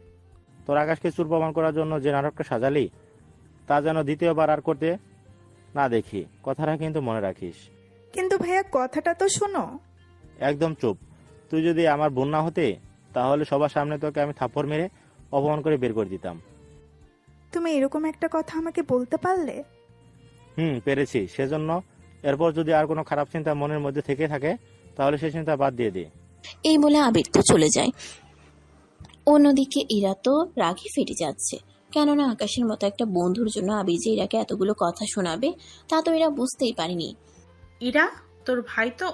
তোর আকাশকে চুর প্রমাণ করার জন্য যে নাটকটা সাজালি, তা যেন দ্বিতীয়বার আর করতে না দেখি, কথাটা কিন্তু মনে রাখিস। কিন্তু ভাইয়া কথাটা তো শোনো। একদম চুপ। তুই যদি আমার বোন না হতে, তাহলে সবার সামনে তোকে আমি থাপ্পড় মেরে অপমান করে বের করে দিতাম। তুমি এরকম একটা কথা আমাকে বলতে পারলে? পেরেছি। সেজন্য এরপর যদি আর কোনো খারাপ চিন্তা মনের মধ্যে থেকে থাকে, তাহলে সেই চিন্তা বাদ দিয়ে দে। এই বলে আবির তো চলে যায়। অন্যদিকে ইরা তো রাগে ফেটে যাচ্ছে, কেননা আকাশের মতো একটা বন্ধুর জন্য আবির যে ইরাকে এতগুলো কথা শোনাবে তা তো এরা বুঝতেই পারেনি। ইরা, তোর ভাই তো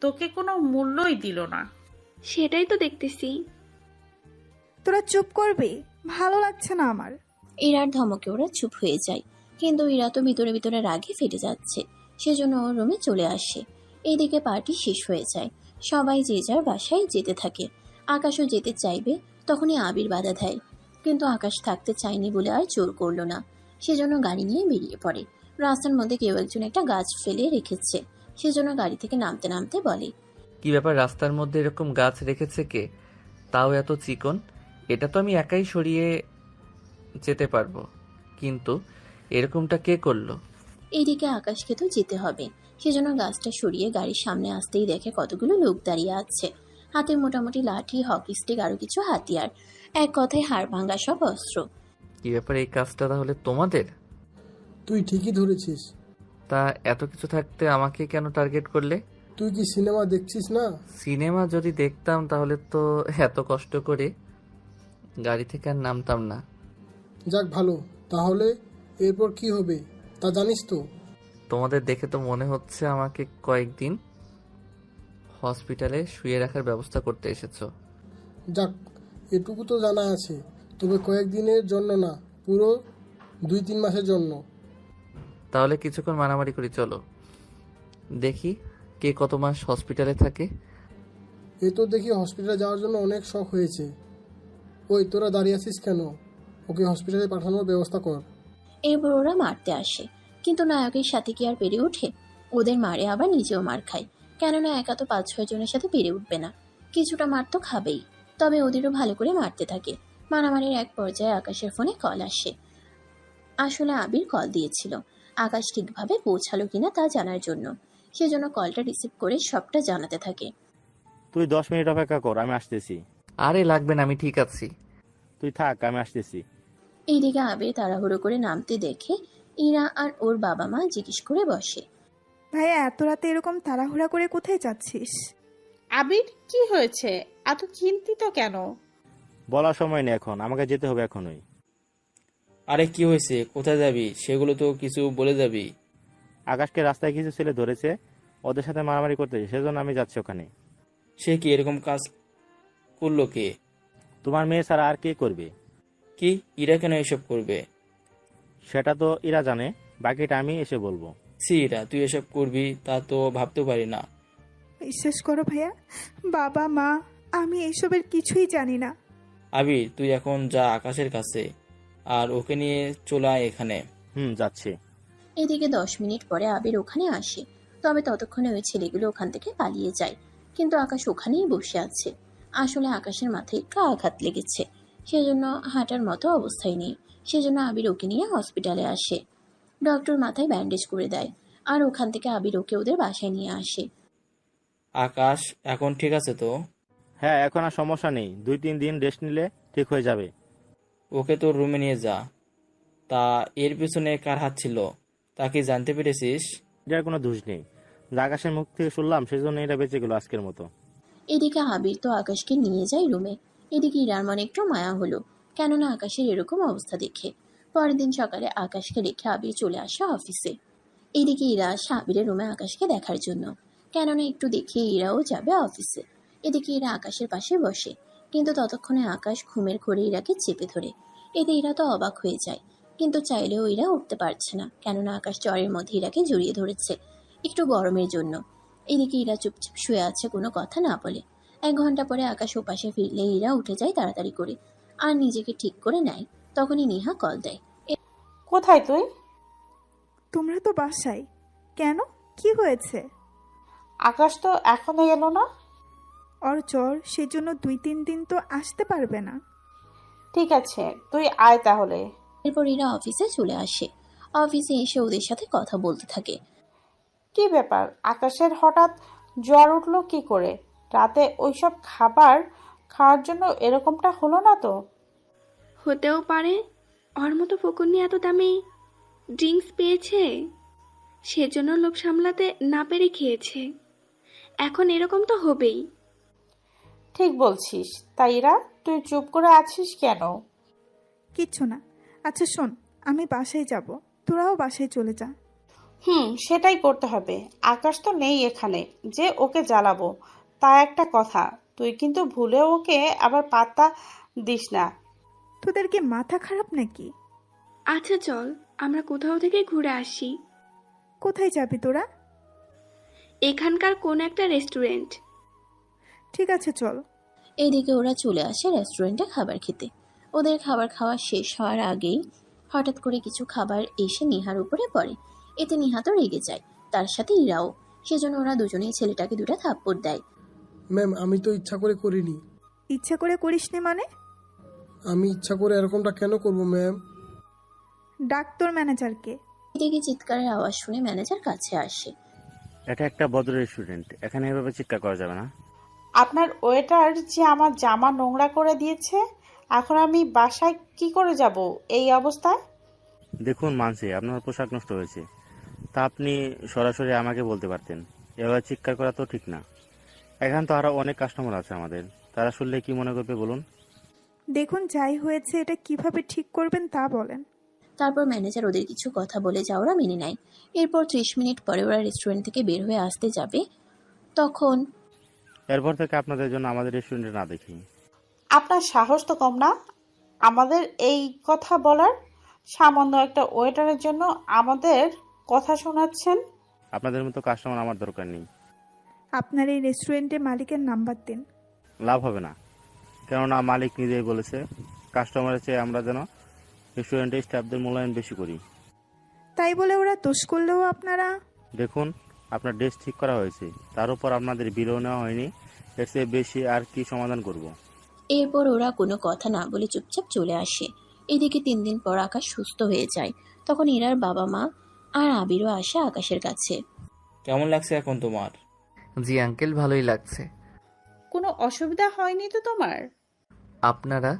তোকে কোনো মূল্যই দিল না। সেটাই তো দেখতেছি। তোরা চুপ করবি? ভালো লাগছে না আমার। ইরার ধমকে ওরা চুপ হয়ে যায়, কিন্তু ইরা তো ভিতরে ভিতরে রাগে ফেটে যাচ্ছে, সেজন্য ওর রুমে চলে আসে। এদিকে পার্টি শেষ হয়ে যায়, সবাই যে যার বাসায় যেতে থাকে। আকাশও যেতে চাইবে, তখনই আবির বাধা দেয়, কিন্তু আকাশ থাকতে চায়নি বলে আর জোর করলো না, সেজন্য গাড়ি নিয়ে বেরিয়ে পড়ে। রাস্তার মধ্যে কেউ একজন একটা গাছ ফেলে রেখেছে, সেজন্য গাড়ি থেকে নামতে নামতে বলে, কি ব্যাপার, রাস্তার মধ্যে এরকম গাছ রেখেছে কে? তাও এত চিকন। এটা তো আমি একাই সরিয়ে যেতে পারবো, কিন্তু এরকমটা কে করলো? এইদিকে আকাশকে তো যেতে হবে, সেজন্য গাছটা সরিয়ে গাড়ির সামনে আসতেই দেখে কতগুলো লোক দাঁড়িয়ে আছে, হাতে মোটামুটি লাঠি, হকি স্টিক, আরো কিছু হাতিয়ার, এক কথায় হাড় ভাঙা সব অস্ত্র। কি ব্যাপার, এই কাজটা তাহলে তোমাদের? তুই ঠিকই ধরেছিস। তা এত কিছু থাকতে আমাকে কেন টার্গেট করলে? তুই কি সিনেমা দেখছিস না? সিনেমা যদি দেখতাম তাহলে তো এত কষ্ট করে গাড়ি থেকে আর নামতাম না। যাক ভালো, তাহলে এরপর কি হবে তা জানিস তো? তোমাদের দেখে তো মনে হচ্ছে আমাকে কয়েকদিন হসপিটালে শুয়ে রাখার ব্যবস্থা করতে এসেছো। যাক, এটুকু তো জানা আছে, তবে কয়েকদিনের জন্য না, পুরো 2-3 মাসের জন্য। তাহলে কিছুক্ষণ মারামারি করি, চলো দেখি কে কত মাস হসপিটালে থাকে। এ তো দেখি হসপিটালে যাওয়ার জন্য অনেক শখ হয়েছে। ওই তোরা দাঁড়িয়ে আছিস কেন? ওকে হসপিটালে পাঠানোর ব্যবস্থা কর। এরপর ওরা মারতে আসে, কিন্তু নায়কের সাথে কি আর পেরে ওঠে? ওদের মারে আবার নিজেও মার খায়, কেননা একা তো 5-6 জনের সাথে পেরে উঠবে না, কিছুটা মার তো খাবেই। তবে ওদেরও ভালো করে মারতে থাকে। মারামারির এক পর্যায়ে আকাশের ফোনে কল আসে। আসলে আবির কল দিয়েছিল আকাশ ঠিকভাবে পৌঁছালো কিনা তা জানার জন্য। সেজন্য কলটা রিসিভ করে সবটা জানাতে থাকে। তুই 10 মিনিট অপেক্ষা কর, আমি আসতেছি। আরে লাগবে না, আমি ঠিক আছি। তুই থাক, আমি আসতেছি। এইদিকে আবির তাড়াহুড়ো করে নামতে দেখে ইরা আর ওর বাবা মা জিজ্ঞেস করে বসে। ভাইয়া এত রাতে এরকম তাড়াহুড়া করে কোথায় যাচ্ছিস? আবির, কি হয়েছে? এত চিন্তিত কেন? বলার সময় নেই এখন, আমাকে যেতে হবে এখনই। আরে কি হয়েছে, কোথায় যাবি সেগুলো তো কিছু বলে যাবি। আকাশকে রাস্তায় কিছু ছেলে ধরেছে, ওদের সাথে মারামারি করতে, সেজন্য আমি যাচ্ছি ওখানে। সে কি এরকম কাজ করলো? কে? তোমার মেয়ে ছাড়া আর কে করবে? কি, ইরা কেন এসব করবে? সেটা তো এরা জানে, বাকিটা আমি এসে বলবো। সি ইরা, তুই এসব করবি তা তো ভাবতে পারি না। বিশ্বাস করো ভাইয়া, বাবা মা আমি এসবের কিছুই জানি না। আবির, তুই এখন যা আকাশের কাছে, আর ওকে নিয়ে চলে আয় এখানে। যাচ্ছি। এদিকে 10 মিনিট পরে আবির ওখানে আসে। তবে ততক্ষণে ওই ছেলেগুলো ওখান থেকে পালিয়ে যায়, কিন্তু আকাশ ওখানেই বসে আছে। আসলে আকাশের মাথায় একটু আঘাত লেগেছে, সেজন্য হাঁটার মতো অবস্থায় নেই। সেজন্য আবির ওকে নিয়ে হসপিটালে আসে। ডক্টর মাথায় ব্যান্ডেজ করে দেয়, আর ওখান থেকে আবির ওকে ওদের বাসায় নিয়ে আসে। আকাশ এখন ঠিক আছে তো? হ্যাঁ, এখন আর সমস্যা নেই, 2-3 দিন রেস্ট নিলে ঠিক হয়ে যাবে। ওকে তোর রুমে নিয়ে যা। তা এর পিছনে কার হাত ছিল তা কি জানতে পেরেছিস? এটার কোনো দোষ নেই, যা আকাশের মুখ থেকে শুনলাম সেজন্য এটা বেঁচে গেল আজকের মতো। এদিকে আবির তো আকাশকে নিয়ে যায় রুমে। এদিকে ইরার মনে একটু মায়া হলো, কেননা আকাশের এরকম অবস্থা দেখে। পরের দিন সকালে আকাশকে রেখে আবির চলে আসে অফিসে। এদিকে ইরা আসে আবিরের রুমে আকাশকে দেখার জন্য, কেননা একটু দেখে ইরাও যাবে অফিসে। এদিকে ইরা আকাশের পাশে বসে, কিন্তু ততক্ষণে আকাশ ঘুমের ঘোরে ইরাকে চেপে ধরে। এতে ইরা তো অবাক হয়ে যায়, কিন্তু চাইলেও ইরা উঠতে পারছে না, কেননা আকাশ জ্বরের মধ্যে ইরাকে জড়িয়ে ধরেছে, একটু গরমের জন্য। এদিকে ইরা চুপচাপ শুয়ে আছে, কোনো কথা না বলে। 1 ঘন্টা পরে আকাশ ওপাশে ফিরলে ইরা উঠে যায় তাড়াতাড়ি করে, আর নিজেকে ঠিক করে নেয়। তখনই নেহা কল দেয়। কোথায় তুই? তোমরা তো বাসায়, কেন কি হয়েছে? আকাশ তো এখনো এলো না। ওর জ্বর, সেজন্য 2-3 দিন তো আসতে পারবে না। ঠিক আছে, তুই আয় তাহলে। এরপর ইরা অফিসে চলে আসে। অফিসে এসে ওদের সাথে কথা বলতে থাকে। কি ব্যাপার, আকাশের হঠাৎ জ্বর উঠলো কি করে? রাতে ওইসব খাবার খাওয়ার জন্য এরকমটা হলো না তো? হতেও পারে ওর মতো ফকুন্নি এত দামি ড্রিঙ্কস পেয়েছে, সেজন্য লোভ সামলাতে না পেরে খেয়েছে। এখন এরকম তো হবেই। ঠিক বলছিস। তাইরা, তুই চুপ করে আছিস কেন? কিচ্ছু না। আচ্ছা শোন, আমি বাসায় যাব, তোরাও বাসায় চলে যা। সেটাই করতে হবে। আকাশ তো নেই এখানে যে ওকে জ্বালাবো, তা একটা কথা। তুই কিন্তু ভুলেও ওকে আবার পাত্তা দিস না। তোদের কি মাথা খারাপ নাকি? আচ্ছা চল, আমরা কোথাও থেকে ঘুরে আসি। কোথায় যাবি তোরা? এখানকার কোন একটা রেস্টুরেন্ট। ঠিক আছে চল। এইদিকে ওরা চলে আসে রেস্টুরেন্টে খাবার খেতে। ওদের খাবার খাওয়া শেষ হওয়ার আগেই হঠাৎ করে কিছু খাবার এসে নিহার উপরে পড়ে। এতে নিহা তো রেগে যায়, তার সাথে ইরাও। সেজন্য ওরা দুজনেই ছেলেটাকে 2টা থাপ্পড় দেয়। ম্যাম, আমি তো ইচ্ছা করে করিনি। ইচ্ছা করে করিসনি মানে? আমি ইচ্ছা করে এরকমটা কেন করব ম্যাম? ডাক তোর ম্যানেজারকে। এদিকে চিৎকারের আওয়াজ শুনে ম্যানেজার কাছে আসে। এটা একটা ভদ্র রেস্টুরেন্ট, এখানে এভাবে চিৎকার করা যাবে না। আপনার ওয়েটার যে আমার জামা নোংরা করে দিয়েছে, এখন আমি বাসায় কি করে যাব এই অবস্থায়? দেখুন মানছি আপনার পোশাক নষ্ট হয়েছে, তা আপনি সরাসরি আমাকে বলতে পারতেন। এভাবে চিৎকার করা তো ঠিক না। এখানে তো আরো অনেক কাস্টমার আছে আমাদের, তারা শুনলে কি মনে করবে বলুন? দেখুন, যাই হয়েছে এটা কিভাবে ঠিক করবেন তা বলেন। তারপর ম্যানেজার ওদের কিছু কথা বলে যা ওরা মেনে নেয়। এরপর 30 মিনিট পরে ওরা রেস্টুরেন্ট থেকে বের হয়ে আসতে যাবে, তখন এরপর থেকে আপনাদের জন্য আমাদের রেস্টুরেন্টে না দেখি। আপনার সাহস তো কম না আমাদের এই কথা বলার। সামান্য একটা ওয়েটারের জন্য আমাদের কথা শোনাচ্ছেন। আপনাদের মতো কাস্টমার আমার দরকার নেই। আপনার এই রেস্টুরেন্টের মালিকের নাম্বার দিন। লাভ হবে না, কেননা মালিক নিজেই বলেছে কাস্টমারের চেয়ে আমরা যেন রেস্টুরেন্টে স্টাফদের মূল্যায়ন বেশি করি। তাই বলে ওরা দোষ করলেও আপনারা? দেখুন, আপনার ড্রেস ঠিক করা হয়েছে, তার উপর আপনাদের বিলও নেওয়া হয়নি, এর চেয়ে বেশি আর কি সমাধান করব। এরপর ওরা কোনো কথা না বলে চুপচাপ চলে আসে। এদিকে 3 দিন পর আকাশ সুস্থ হয়ে যায়। তখন ইরার বাবা মা আর আবিরও আসে আকাশের কাছে। কেমন লাগছে এখন তোমার? জি আঙ্কেল, ভালোই লাগছে। কোনো অসুবিধা হয়নি তো তোমার? আপনারা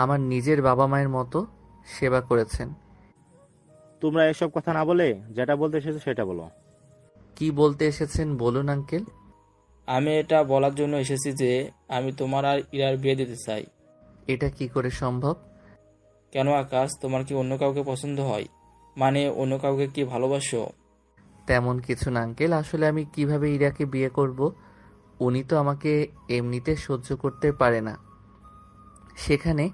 আমার নিজের বাবা মায়ের মতো সেবা করেছেন। তোমরা এসব কথা না বলে যেটা বলতে এসেছো সেটা বলো। কি বলতে এসেছেন বলুন আঙ্কেল। আমি এটা বলার জন্য এসেছি যে আমি তোমার আর ইরার বিয়ে দিতে চাই। এটা কি করে সম্ভব? কেন আকাশ, তোমার কি অন্য কাউকে পছন্দ হয়? মানে অন্য কাউকে কি ভালোবাসো? তেমন কিছু না আঙ্কেল, আসলে আমি কিভাবে ইরাকে বিয়ে করব? উনি তো আমাকে এমনিতে সহ্য করতে পারে না, সেখানে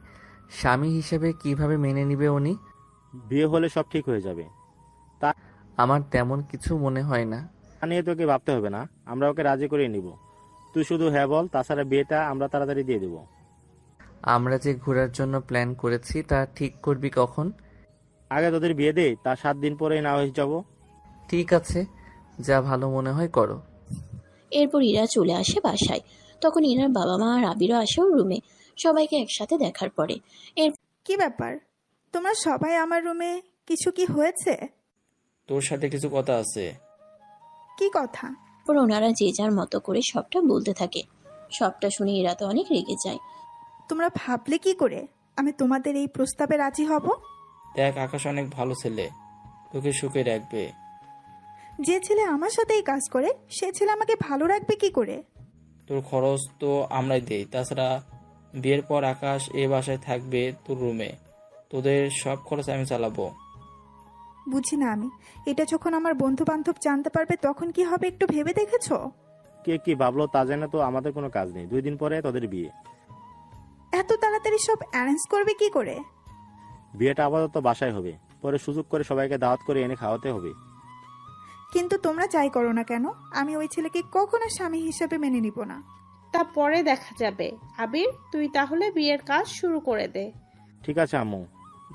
স্বামী হিসেবে কিভাবে মেনে নিবে উনি? বিয়ে হলে সব ঠিক হয়ে যাবে, আমার তেমন কিছু মনে হয় না। তা নিয়ে তোকে ভাবতে হবে না, আমরা ওকে রাজি করিয়ে নিব। তুই শুধু হ্যাঁ বল, তাছাড়া বিয়েটা আমরা তাড়াতাড়ি দিয়ে দেব। আমরা যে ঘোরার জন্য প্ল্যান করেছি তা ঠিক করবি কখন? আগে তোদের বিয়ে দে, তার 7 দিন পরেই না হয়ে যাব। ঠিক আছে, যা ভালো মনে হয় করো। এরপর ইরা চলে আসে বাসায়। তখন ইরার বাবা মা আর আবিরও আসে ওর রুমে, সবাইকে একসাথে দেখার পরে। কি ব্যাপার, তোমরা সবাই আমার রুমে? কিছু কি হয়েছে? তোর সাথে কিছু কথা আছে। কি কথা? এরপর ওনারা যে যার মতো করে সবটা বলতে থাকে। সবটা শুনে ইরা তো অনেক রেগে যায়। তোমরা ভাবলে কি করে আমি তোমাদের এই প্রস্তাবে রাজি হব? দেখ, আকাশ অনেক ভালো ছেলে, তোকে সুখে রাখবে। যে ছেলে আমার সাথেই কাজ করে সে ছেলে আমাকে ভালো রাখবে কি করে? তোর খরচ তো আমরাই দেই, তাছাড়া বিয়ের পর আকাশ এ বাসায় থাকবে তোর রুমে, তোদের সব খরচ আমি চালাবো। বুঝি না আমি, এটা যখন আমার বন্ধু বান্ধব জানতে পারবে তখন কি হবে একটু ভেবে দেখেছো? কে কি ভাবলো তা জানে তো আমাদের কোনো কাজ নেই। 2 দিন পরে তোদের বিয়ে। এত তাড়াতাড়ি সব অ্যারেঞ্জ করবে কি করে? বিয়েটা আপাতত বাসায় হবে, পরে সুযোগ করে সবাইকে দাওয়াত করে এনে খাওয়াতে হবে। কিন্তু তোমরা যাই করো না কেন আমি ওই ছেলেকে কখনো স্বামী হিসেবে মেনে নিব না। তা পরে দেখা যাবে। আবির, তুই তাহলে বিয়ের কাজ শুরু করে দে। ঠিক আছে আম্মু।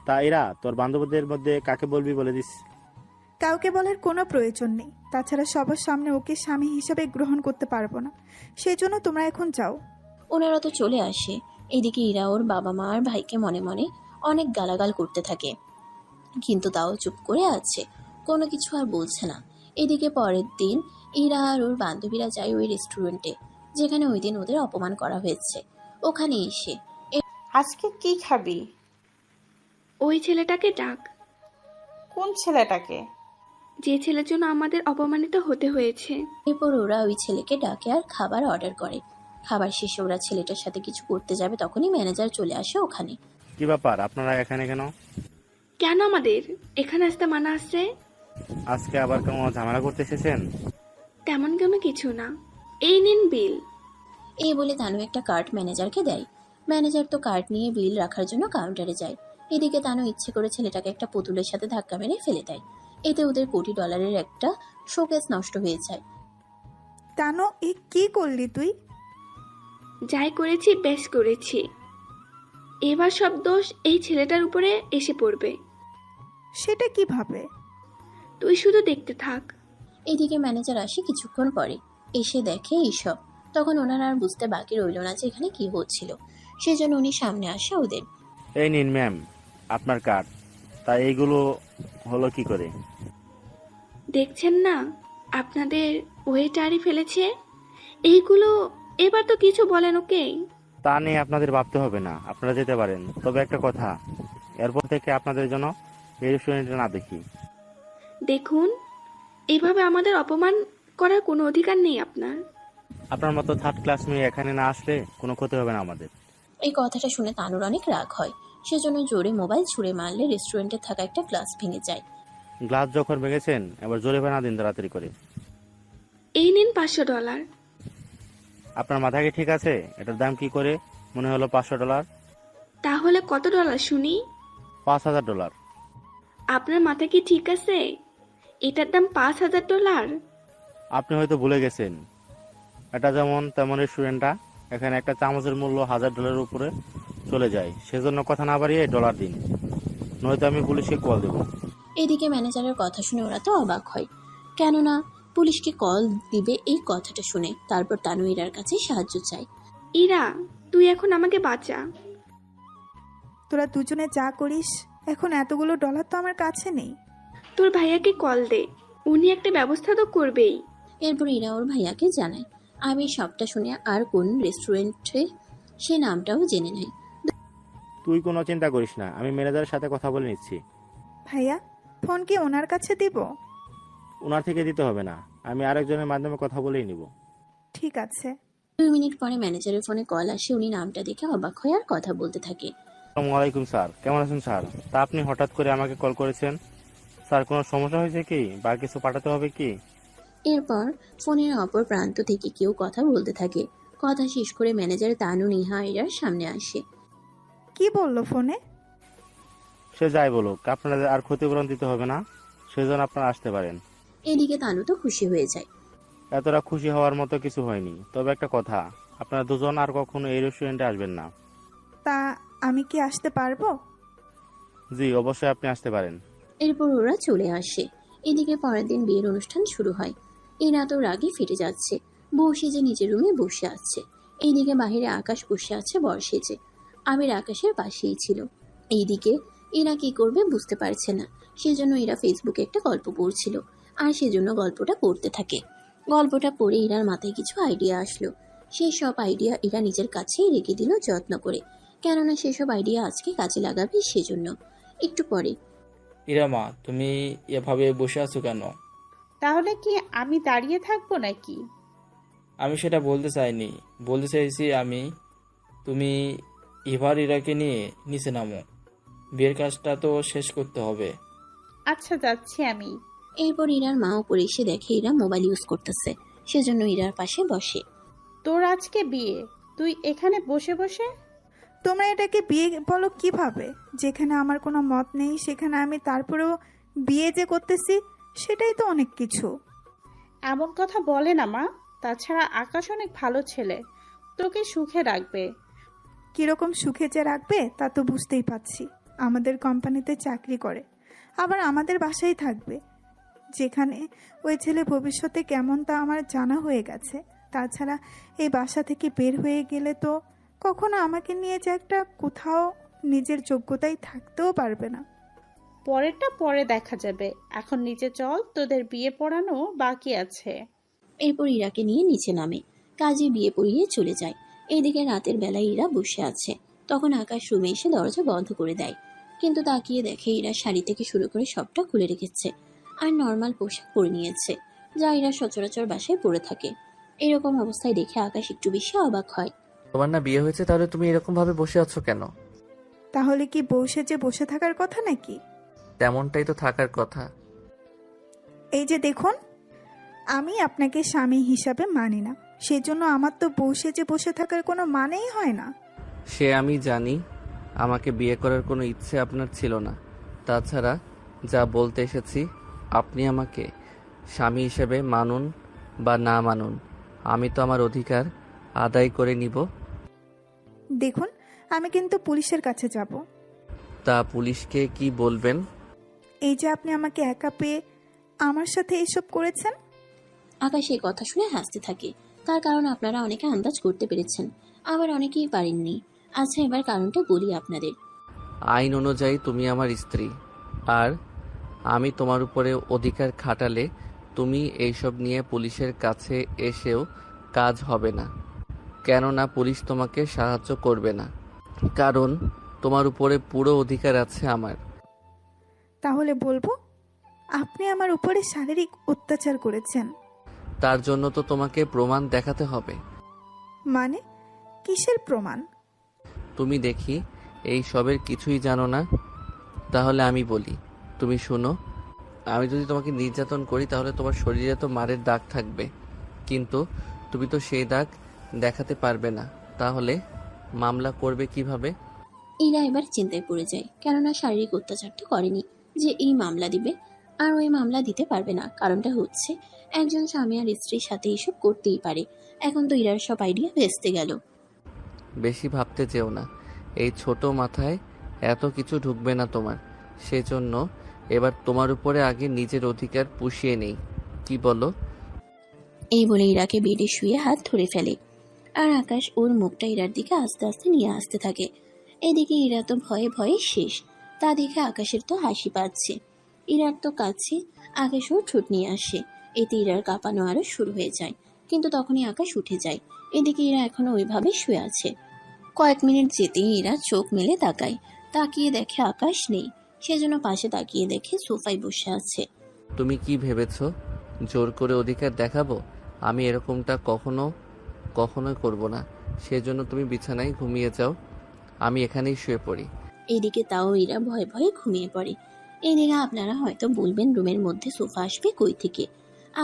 তা এরা তোর বান্ধবদের মধ্যে কাকে বলবি বলে দিস। কাউকে বলার কোনো প্রয়োজন নেই, তাছাড়া সবার সামনে ওকে স্বামী হিসেবে গ্রহণ করতে পারবো না, সেই জন্য তোমরা এখন যাও। ওনারা তো চলে আসে। এদিকে ইরা ওর বাবা মা আর ভাইকে মনে মনে অনেক গালাগাল করতে থাকে, কিন্তু তাও চুপ করে আছে, কোনো কিছু আর বলছে না। এদিকে পরের দিন ইরা আর ওর বান্ধবীরা যায় ওই রেস্টুরেন্টে যেখানে ওই দিন ওদের অপমান করা হয়েছে। ওখানে এসে আজকে কি খাবি? ওই ছেলেটাকে ডাক। কোন ছেলেটাকে? যে ছেলের জন্য আমাদের অপমানিত হতে হয়েছে। এরপর ওরা ওই ছেলেকে ডাকে আর খাবার অর্ডার করে। খাবার শেষে ওরা ছেলেটার সাথে কিছু করতে যাবে, তখনই ম্যানেজার চলে আসে ওখানে। কি ব্যাপার, আপনারা এখানে কেন? কেন আমাদের এখানে আসতে মানা আসছে? আজকে আবার কোনো ঝামেলা করতে এসেছেন? তেমন কোনো কিছু না, এই নিন বিল। এই বলে তানু একটা কার্ড ম্যানেজারকে দেয়। ম্যানেজার তো কার্ড নিয়ে বিল রাখার জন্য কাউন্টারে যায়। এদিকে তানু ইচ্ছে করে ছেলেটাকে একটা পুতুলের সাথে ধাক্কা মেরে ফেলে দেয়। এতে ওদের $1 কোটি একটা শোকেস নষ্ট হয়ে যায়। তানো, এ কি করলি তুই? যাই করেছি বেশ করেছি, এবার সব দোষ এই ছেলেটার উপরে এসে পড়বে। সেটা কিভাবে? তুই শুধু দেখতে থাক। এদিকে ম্যানেজার আসে কিছুক্ষণ পরে, এসে দেখে এইসব। তখন ওনার আর বুঝতে বাকি রইল না যে এখানে কি হচ্ছিল, সেজন্য উনি সামনে আসে ওদের। এই নিন ম্যাম আপনার কার্ড। তা এইগুলো হলো কি করে? দেখছেন না আপনাদের ওয়েটারই ফেলেছে এইগুলো। এবার তো কিছু বলেন ওকে। তা নিয়ে আপনাদের ভাবতে হবে না, আপনারা যেতে পারেন। তবে একটা কথা, এরপর থেকে আপনাদের জন্য এই রেস্টুরেন্টে না দেখি। দেখুন, এইভাবে আমাদের অপমান করার কোনো অধিকার নেই আপনার। আপনার মতো থার্ড ক্লাস মেয়ে এখানে না আসলে কোনো ক্ষতি হবে না আমাদের। এই কথাটা শুনে তানুর অনেক রাগ হয়। সেজন্য জোরে মোবাইল ছুঁড়ে মারলে রেস্টুরেন্টে থাকা একটা গ্লাস ভেঙে যায়। গ্লাস যখন ভেঙেছেন এবার জরিমানা দিন তাড়াতাড়ি করে। এই নিন $500। আপনার মাথা কি ঠিক আছে? এটার দাম কি করে মনে হলো $500? তাহলে কত ডলার শুনি? $5000। আপনার মাথা কি ঠিক আছে? এটার দাম $5000। আপনি হয়তো ভুলে গেছেন, এটা যেমন তেমন রেস্টুরেন্টটা, এখানে একটা চামচের মূল্য $1000 উপরে চলে যায়। সেজন্য কথা না বাড়িয়ে ডলার দিন, নয়তো আমি পুলিশকে কল দেবো। এদিকে ম্যানেজারের কথা শুনে ওরা তো অবাক হয়, কেননা পুলিশকে কল দিবে এই কথাটা শুনে। তারপর তানু ইরার কাছে সাহায্য চায়। ইরা, তুই এখন আমাকে বাঁচা। তোরা দুজনে যা করিস, এখন এতগুলো ডলার তো আমার কাছে নেই। তোর ভাইয়াকে কল দে, উনি একটা ব্যবস্থা তো করবেই। এরপর ইরা ওর ভাইয়াকে জানায়। আমি সবটা শুনে আর কোন রেস্টুরেন্টে সে নামটাও জেনে নেয়। তুই কোনো চিন্তা করিস না, আমি ম্যানেজারের সাথে কথা বলে নিচ্ছি। ভাইয়া, ফোন কি ওনার কাছে দিব? ওনার থেকে দিতে হবে না, আমি আরেকজনের মাধ্যমে কথা বলেই নিব। ঠিক আছে। 2 মিনিট পরে ম্যানেজারের ফোনে কল আসে। উনি নামটা দেখে অবাক হয়ে আর কথা বলতে থাকে। আসসালামু আলাইকুম স্যার, কেমন আছেন স্যার? তা আপনি হঠাৎ করে আমাকে কল করেছেন স্যার, কোনো সমস্যা হয়েছে কি বা কিছু পাঠাতে হবে কি? এরপর ফোনের অপর প্রান্ত থেকে কেউ কথা বলতে থাকে। কথা শেষ করে ম্যানেজার তানু নিহা ইরার সামনে আসে। কি বললো ফোনে? সে যাই বলুক, আপনাদের আর ক্ষতিপূরণ দিতে হবে না, সেজন্য আপনারা আসতে পারেন। এদিকে তানু তো খুশি হয়ে যায়। এতটা খুশি হওয়ার মতো কিছু হয়নি, তবে একটা কথা, আপনারা দুজন আর কখনো এই রেস্টুরেন্টে আসবেন না। তা আমি কি আসতে পারবো? জি অবশ্যই আপনি আসতে পারেন। এরপর ওরা চলে আসে। এদিকে পরের দিন বিয়ের অনুষ্ঠান শুরু হয়। ইরা তো রাগে ফেটে যাচ্ছে, বউ সেজে নিজের রুমে বসে আছে। এইদিকে বাহিরে আকাশ বসে আছে বর সেজে। আবির আকাশের পাশেই ছিল। এইদিকে ইরা কি করবে বুঝতে পারছে না। সেজন্য ইরা ফেসবুকে একটা গল্প পড়ছিল, আর সেজন্য গল্পটা পড়তে থাকে। গল্পটা পড়ে ইরার মাথায় কিছু আইডিয়া আসলো। সেই সব আইডিয়া ইরা নিজের কাছেই রেখে দিল যত্ন করে, কেননা সেসব আইডিয়া আজকে কাজে লাগাবে সেজন্য। একটু পরে, ইরামা, তুমি এভাবে বসে আছো কেন? তাহলে কি আমি দাঁড়িয়ে থাকবো নাকি? আমি সেটা বলতে চাইনি, বলতে চাইছি তুমি এবার ইরাকে নিয়ে নিচে নামো, বিয়ের কাজটা তো শেষ করতে হবে। আচ্ছা, যাচ্ছি আমি। এরপর ইরার মা উপরে এসে দেখে ইরা মোবাইল ইউজ করতেছে, সেজন্য ইরার পাশে বসে। তোর আজকে বিয়ে, তুই এখানে বসে বসে? তোমরা এটাকে বিয়ে বলো কিভাবে? যেখানে আমার কোনো মত নেই সেখানে আমি তারপরেও বিয়ে যে করতেছি, সেটাই তো অনেক কিছু। এমন কথা বলে না মা। তাছাড়া আকাশ অনেক ভালো ছেলে, তোকে সুখে রাখবে। কিরকম সুখে যে রাখবে তা তো বুঝতেই পারছি। আমাদের কোম্পানিতে চাকরি করে, আবার আমাদের বাসায় থাকবে, যেখানে ওই ছেলে ভবিষ্যতে কেমন তা আমার জানা হয়ে গেছে। তাছাড়া এই বাসা থেকে বের হয়ে গেলে তো কখনো আমাকে নিয়ে যে একটা কোথাও নিজের যোগ্যতায় থাকতেও পারবে না। পরেরটা পরে দেখা যাবে, এখন নিচে চল, তোদের বিয়ে পড়ানো বাকি আছে। এরপর ইরাকে নিয়ে নিচে নামে, কাজে বিয়ে পড়িয়ে চলে যায়। এইদিকে রাতের বেলায় ইরা বসে আছে। তখন আকাশ রুমে এসে দরজা বন্ধ করে দেয়, কিন্তু তাকিয়ে দেখে ইরা শাড়ি থেকে শুরু করে সবটা খুলে রেখেছে, আর নর্মাল পোশাক পরে নিয়েছে, যা ইরা সচরাচর বাসায় পরে থাকে। এরকম অবস্থায় দেখে আকাশ একটু বেশি অবাক হয়। তোমার না বিয়ে হয়েছে, তাহলে তুমি এরকম ভাবে বসে আছো কেন? তাহলে কি বউ সেজে বসে থাকার কথা নাকি? তেমনটাই তো থাকার কথা। এই যে দেখুন, আমি আপনাকে স্বামী হিসাবে মানি না, সেজন্য আমার তো বউ সেজে বসে থাকার কোনো মানেই হয় না। সে আমি জানি, আমাকে বিয়ে করার কোনো ইচ্ছে আপনার ছিল না। তাছাড়া যা বলতে এসেছি, আপনি আমাকে স্বামী হিসেবে মানুন বা না মানুন, আমি তো আমার অধিকার আদায় করে নিব। দেখুন, আমি কিন্তু পুলিশের কাছে যাব। তা পুলিশকে কি বলবেন? এই যে আপনি আমাকে একা পেয়ে আমার সাথে এসব করেছেন। আকাশ এই কথা শুনে হাসতে থাকে। তার কারণ আপনারা অনেকে আন্দাজ করতে পেরেছেন, আবার অনেকেই পারেননি। আচ্ছা, এবার কারণটা বলি আপনাদের। আইন অনুযায়ী তুমি আমার স্ত্রী, আর আমি তোমার উপরে অধিকার খাটালে তুমি এইসব নিয়ে পুলিশের কাছে এসেও কাজ হবে না, কেননা পুলিশ তোমাকে সাহায্য করবে না, কারণ তোমার উপরে পুরো অধিকার আছে আমার। তাহলে বলবো আপনি আমার উপরে শারীরিক অত্যাচার করেছেন। তার জন্য তো তোমাকে প্রমাণ দেখাতে হবে। মানে কিসের প্রমাণ? তুমি দেখি এই সবের কিছুই জানো না, তাহলে আমি বলি, তুমি শোনো। আমি যদি তোমাকে নির্যাতন করি তাহলে তোমার শরীরে তো মারের দাগ থাকবে, কিন্তু তুমি তো সেই দাগ দেখাতে পারবে না, তাহলে মামলা করবে কিভাবে? ইরা এবার চিন্তায় পড়ে যায়, কেননা শারীরিক অত্যাচার তো করেনি যে এই মামলা দিবে। আর ওই মামলা দিতে পারবে না, কারণটা হচ্ছে একজন স্বামী আর স্ত্রীর সাথে এসব করতেই পারে। এখন তো ইরার সব আইডিয়া ভেস্তে গেল। বেশি ভাবতে যেও না, এই ছোট মাথায় এত কিছু ঢুকবে না তোমার। সেজন্য এবার তোমার উপরে আগে নিজের অধিকার পুষিয়ে নেই, কি বলো? এই বলে ইরাকে বেডে শুয়ে হাত ধরে ফেলে, আর আকাশ ওর মুখটা ইরার দিকে আস্তে আস্তে নিয়ে আসতে থাকে। এদিকে ইরা তো ভয়ে ভয়ে শেষ। তা দেখে আকাশের তো হাসি পাচ্ছে। ইরার তো কাছে আকাশও ঠোঁট নিয়ে আসে। এতে ইরার কাঁপানো আরো শুরু হয়ে যায়, কিন্তু তখনই আকাশ উঠে যায়। এদিকে ইরা এখনো ওইভাবে শুয়ে আছে। কয়েক মিনিট যেতেই ইরা চোখ মেলে তাকায়, তাকিয়ে দেখে আকাশ নেই। সেজন্য পাশে তাকিয়ে দেখে সোফায় বসে আছে। তুমি কি ভেবেছো জোর করে অধিকার দেখাবো? আমি এরকমটা কখনোই করব না। সেজন্য তুমি বিছানায় ঘুমিয়ে যাও, আমি এখানেই শুয়ে পড়ি। এদিকে তাও ইরা ভয়ে ভয়ে ঘুমিয়ে পড়ে। এদিকে আপনারা হয়তো বলবেন রুমের মধ্যে সোফা আসবে কই থেকে।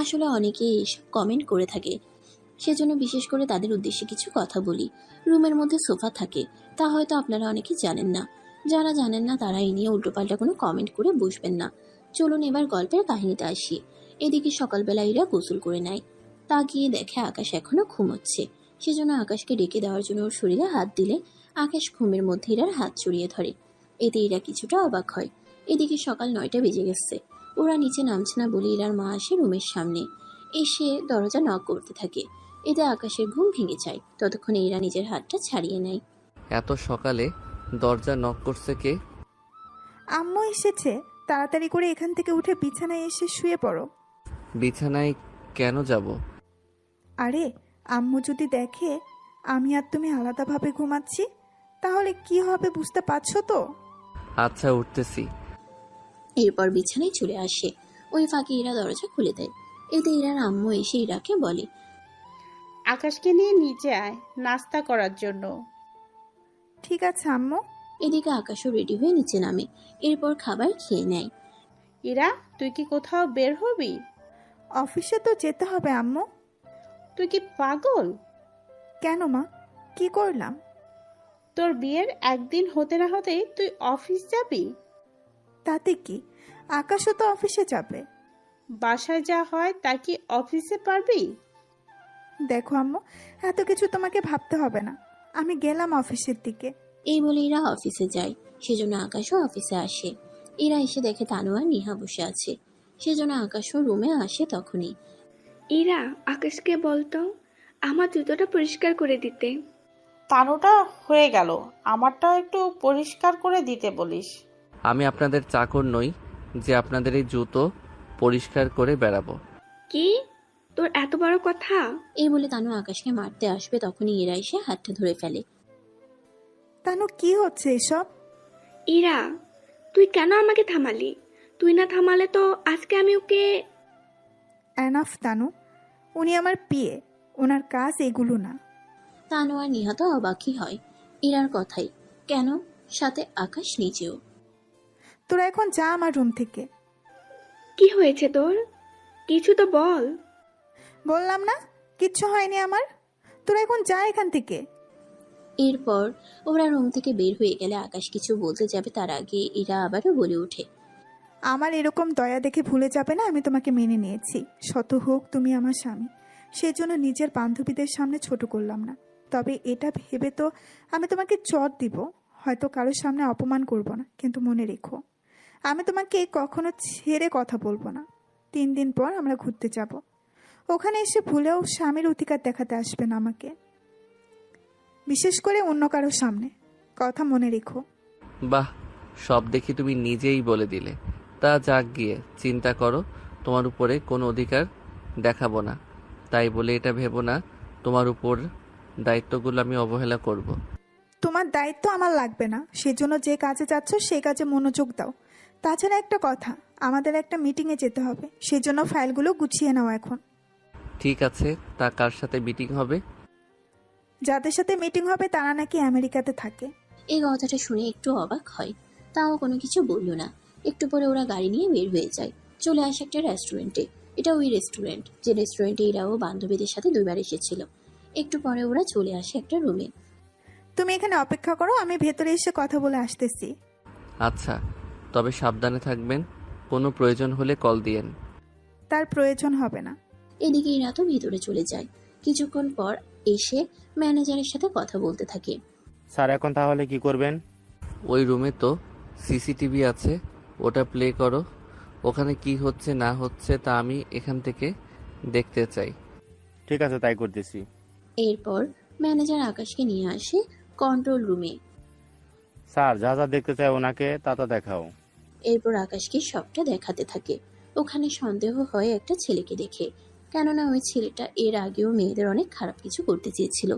আসলে অনেকে এসব কমেন্ট করে থাকে, সেজন্য বিশেষ করে তাদের উদ্দেশ্যে কিছু কথা বলি। রুমের মধ্যে সোফা থাকে তা হয়তো আপনারা অনেকে জানেন না। যারা জানেন না তারা এই নিয়ে উল্টোপাল্টা কোনো কমেন্ট করে বসবেন না। চলুন এবার গল্পের কাহিনীতে আসি। এদিকে সকালবেলা ইরা গোসল করে নেয়। তা গিয়ে দেখে আকাশ এখনো ঘুমোচ্ছে। সেজন্য আকাশকে ডেকে দেওয়ার জন্য ওর শরীরে হাত দিলে আকাশ ঘুমের মধ্যে ইরার হাত জড়িয়ে ধরে। এতে ইরা কিছুটা অবাক হয়। এদিকে সকাল 9টা বেজে গেছে। ওরা নিচে নামছে না বলে ইরার মা আসে রুমের সামনে, এসে দরজা নক করতে থাকে। এতে আকাশের ঘুম ভেঙে যায়। ততক্ষণে ইরা নিজের হাতটা ছাড়িয়ে নেয়। এত সকালে দরজা নক করছে কে? আম্মু এসেছে, তাড়াতাড়ি করে এখান থেকে উঠে বিছানায় এসে শুয়ে পড়ো। বিছানায় কেন যাব? আরে আম্মু যদি দেখে আমি আর তুমি আলাদাভাবে ঘুমাচ্ছি তাহলে কি হবে বুঝতে পারছো তো? আচ্ছা, উঠতেছি। এরপর বিছানায় চলে আসে। ওই ফাঁকে ইরা দরজা খুলে দেয়। এতে ইরার আম্মু এসে ইরাকে বলে, আকাশকে নিয়ে নিচে আয় নাস্তা করার জন্য। ঠিক আছে আম্মু। এদিকে আকাশও রেডি হয়ে নিচে নামে। এরপর খাবার খেয়ে নেয়। ইরা, তুই কি কোথাও বের হবি? অফিসে তো যেতে হবে আম্মু। তুই কি পাগল? কেন মা, কি করলাম? তোর বিয়ের একদিন হতে না হতেই তুই অফিস যাবি? তাতে কি, আকাশও তো অফিসে যাবে। বাসায় যা হয় তা কি অফিসে পারবি? দেখো আম্মু, এত কিছু তোমাকে ভাবতে হবে না, আমি গেলাম অফিসের দিকে। এই বলে ইরা অফিসে যায়। সেজন্য আকাশও অফিসে আসে। ইরা এসে দেখে তানু আর নিহা বসে আছে। সেজন্য আকাশও রুমে আসে তখনই। ইরা, আকাশকে বলতো আমার জুতোটা পরিষ্কার করে দিতে। তানুটা হয়ে গেল, আমারটাও একটু পরিষ্কার করে দিতে বলিস। আমি আপনাদের চাকর নই যে আপনাদের এই জুতো পরিষ্কার করে বেড়াবো। কি, তোর এত বড় কথা? এই বলে তানু আকাশকে মারতে আসবে তখনই ইরা এসে হাতটা ধরে ফেলে। তানু কি হচ্ছে এসব? ইরা, তুই কেন আমাকে থামালি? তুই না থামালে তো আজকে আমি ওকে। এনাফ তানু, উনি আমার পিয়ে, ওনার কাজ এগুলো না। তানু আর নিহা তো অবাকই হয় ইরার কথাই। কেন, সাথে আকাশ নিজেও। তোরা এখন যা আমার রুম থেকে। কি হয়েছে তোর? কিছু তো বল। বললাম না কিচ্ছু হয়নি আমার, তোরা এখন যা এখান থেকে। এরপর ওরা রুম থেকে বের হয়ে গেলে আকাশ কিছু বলতে যাবে তার আগে ইরা আবারও বলে ওঠে, আমার এরকম দয়া দেখে ভুলে যাবে না আমি তোমাকে মেনে নিয়েছি। শত হোক তুমি আমার স্বামী, সেজন্য নিজের বান্ধবীদের সামনে ছোট করলাম না। তবে এটা ভেবে তো আমি তোমাকে চট দিব, হয়তো কারোর সামনে অপমান করব না, কিন্তু মনে রেখো আমি তোমাকে কখনো ছেড়ে কথা বলবো না। 3 দিন পর আমরা ঘুরতে যাব, ওখানে এসে ভুলেও স্বামীর অধিকার দেখাতে আসবে না আমাকে, বিশেষ করে অন্য কারোর সামনে, কথা মনে রেখো। বাহ, সব দেখি তুমি নিজেই বলে দিলে। তা যাক গিয়ে, চিন্তা করো, তোমার উপরে কোনো অধিকার দেখাবো না, তাই বলে এটা ভেবো না তোমার উপর দায়িত্বগুলো আমি অবহেলা করব। তোমার দায়িত্ব আমার লাগবে না, সেজন্য যে কাজে যাচ্ছ সেই কাজে মনোযোগ দাও, তাছাড়া একটা কথা, আমাদের একটা মিটিংয়ে যেতে হবে, সেই জন্য ফাইলগুলো গুছিয়ে নাও এখন। ঠিক আছে, তা কার সাথে মিটিং হবে? যাদের সাথে মিটিং হবে তারা নাকি আমেরিকাতে থাকে। এই কথাটা শুনে একটু অবাক হয়, তাও কোনো কিছু বলল না। একটু পরে ওরা গাড়ি নিয়ে বের হয়ে যায়, চলে আসে একটা রেস্টুরেন্টে। এটা ওই রেস্টুরেন্ট যে রেস্টুরেন্টে এরাও বান্ধবীদের সাথে দুইবার এসেছিল। একটু পরে ওরা চলে আসে একটা রুমে। তুমি এখানে অপেক্ষা করো, আমি ভেতরে এসে কথা বলে আসতেছি। আচ্ছা, তবে সাবধানে থাকবেন, কোনো প্রয়োজন হলে কল দিয়েন। তার প্রয়োজন হবে না। এদিকে ইরা তো ভিতরে চলে যায়। কিছুক্ষণ পর এসে ম্যানেজারের সাথে কথা বলতে থাকে। স্যার এখন তাহলে কি করবেন? ওই রুমে তো সিসিটিভি আছে, ওটা প্লে করো। ওখানে কি হচ্ছে না হচ্ছে তা আমি এখান থেকে দেখতে চাই। ঠিক আছে, তাই করতেছি। এরপর ম্যানেজার আকাশকে নিয়ে আসে কন্ট্রোল রুমে। স্যার যা যা দেখতে চাই ওনাকে তা তা দেখাও। এরপর আকাশকে সবটা দেখাতে থাকে। ওখানে সন্দেহ হয় একটা ছেলেকে দেখে, কেননা ওই ছেলেটা এর আগেও মেয়েদের অনেক খারাপ কিছু করতে চেয়েছিল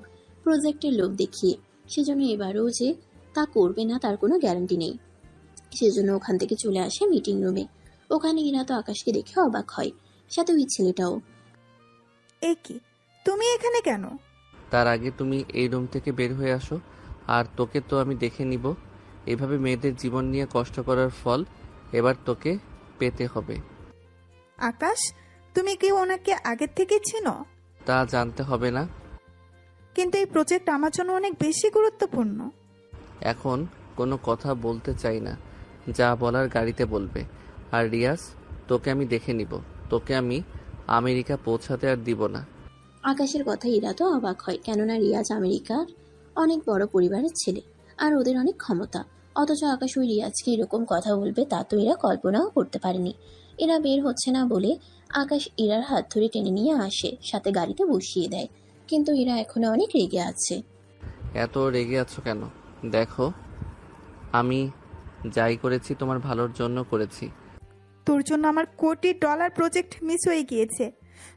প্রজেক্টের লোভ দেখিয়ে। সেজন্য এবারেও যে তা করবে না তার কোনো গ্যারান্টি নেই। সেজন্য ওখান থেকে চলে আসে মিটিং রুমে। ওখানে ইরা তো আকাশকে দেখে অবাক হয়, সাথে ওই ছেলেটাও। এ কি, তুমি এখানে কেন? তার আগে তুমি এই রুম থেকে বের হয়ে আসো, আর তোকে তো আমি দেখে নিব। এভাবে মেয়েদের জীবন নিয়ে কষ্ট করার ফল এবার তোকে পেতে হবে। আকাশ, তুমি কি ওনাকে আগের থেকে চিনো? তা জানতে হবে না। কিন্তু এই প্রজেক্ট আমার জন্য অনেক বেশি গুরুত্বপূর্ণ। এখন কোনো কথা বলতে চাই না, যা বলার গাড়িতে বলবে। আর রিয়াজ, তোকে আমি দেখে নিব, তোকে আমি আমেরিকা পৌঁছাতে আর দিব না। আকাশের কথা ইরা তো অবাক হয়, কেননা রিয়াজ আমেরিকার অনেক বড় পরিবারের ছেলে, আর ওদের অনেক ক্ষমতা। অথচ আকাশ ওই রিয়াজকে এরকম কথা বলবে তা তো এরা কল্পনাও করতে পারেনি। এরা বের হচ্ছে না বলে আকাশ ইরার হাত ধরে টেনে নিয়ে আসে, সাথে গাড়িতে বসিয়ে দেয়। কিন্তু ইরা এখনো অনেক রেগে আছে। এত রেগে আছো কেন? দেখো, আমি যাই করেছি তোমার ভালোর জন্য করেছি। তোর জন্য আমার $1 কোটি প্রজেক্ট মিস হয়ে গিয়েছে।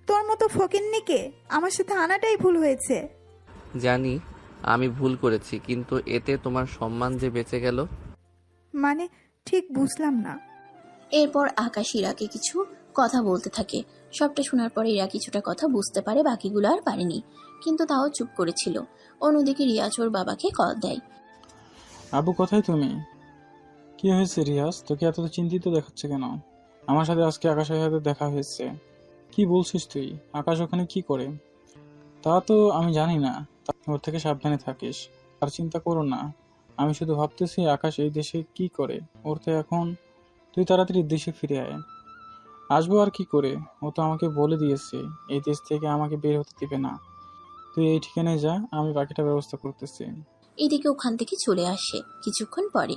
তোর মতো ফকিন্নিকে আমার সাথে আনাটাই ভুল হয়েছে। জানি আমি ভুল করেছি, কিন্তু এতে তোমার সম্মান যে বেঁচে গেল। মানে ঠিক বুঝলাম না। এরপর আকাশ ইরাকে কিছু কথা বলতে থাকে। সবটা শোনার পরে ইরা কিছুটা কথা বুঝতে পারে, বাকিগুলো আর পারেনি, কিন্তু তাও চুপ করেছিল। অন্যদিকে রিয়াজ ওর বাবাকে কল দেয়। আবু, কোথায় তুমি? কি হয়েছে রিয়াজ, তোকে এত চিন্তিত দেখাচ্ছে কেন? আমার সাথে আজকে আকাশের সাথে দেখা হয়েছে। কি বলছিস তুই? আকাশ ওখানে কি করে? তা তো আমি জানি না, ওর থেকে সাবধানে থাকিস। আর চিন্তা করো না, আমি শুধু ভাবতেছি আকাশ এই দেশে কি করে। ওর তো এখন, তুই তাড়াতাড়ি দেশে ফিরে আয়। আসবো আর কি করে, ও তো আমাকে বলে দিয়েছে এই দেশ থেকে আমাকে বের হতে দিবে না। তুই এই ঠিকানায় যা, আমি বাকিটা ব্যবস্থা করতেছি। এদিকে ওখান থেকে চলে আসে কিছুক্ষণ পরে।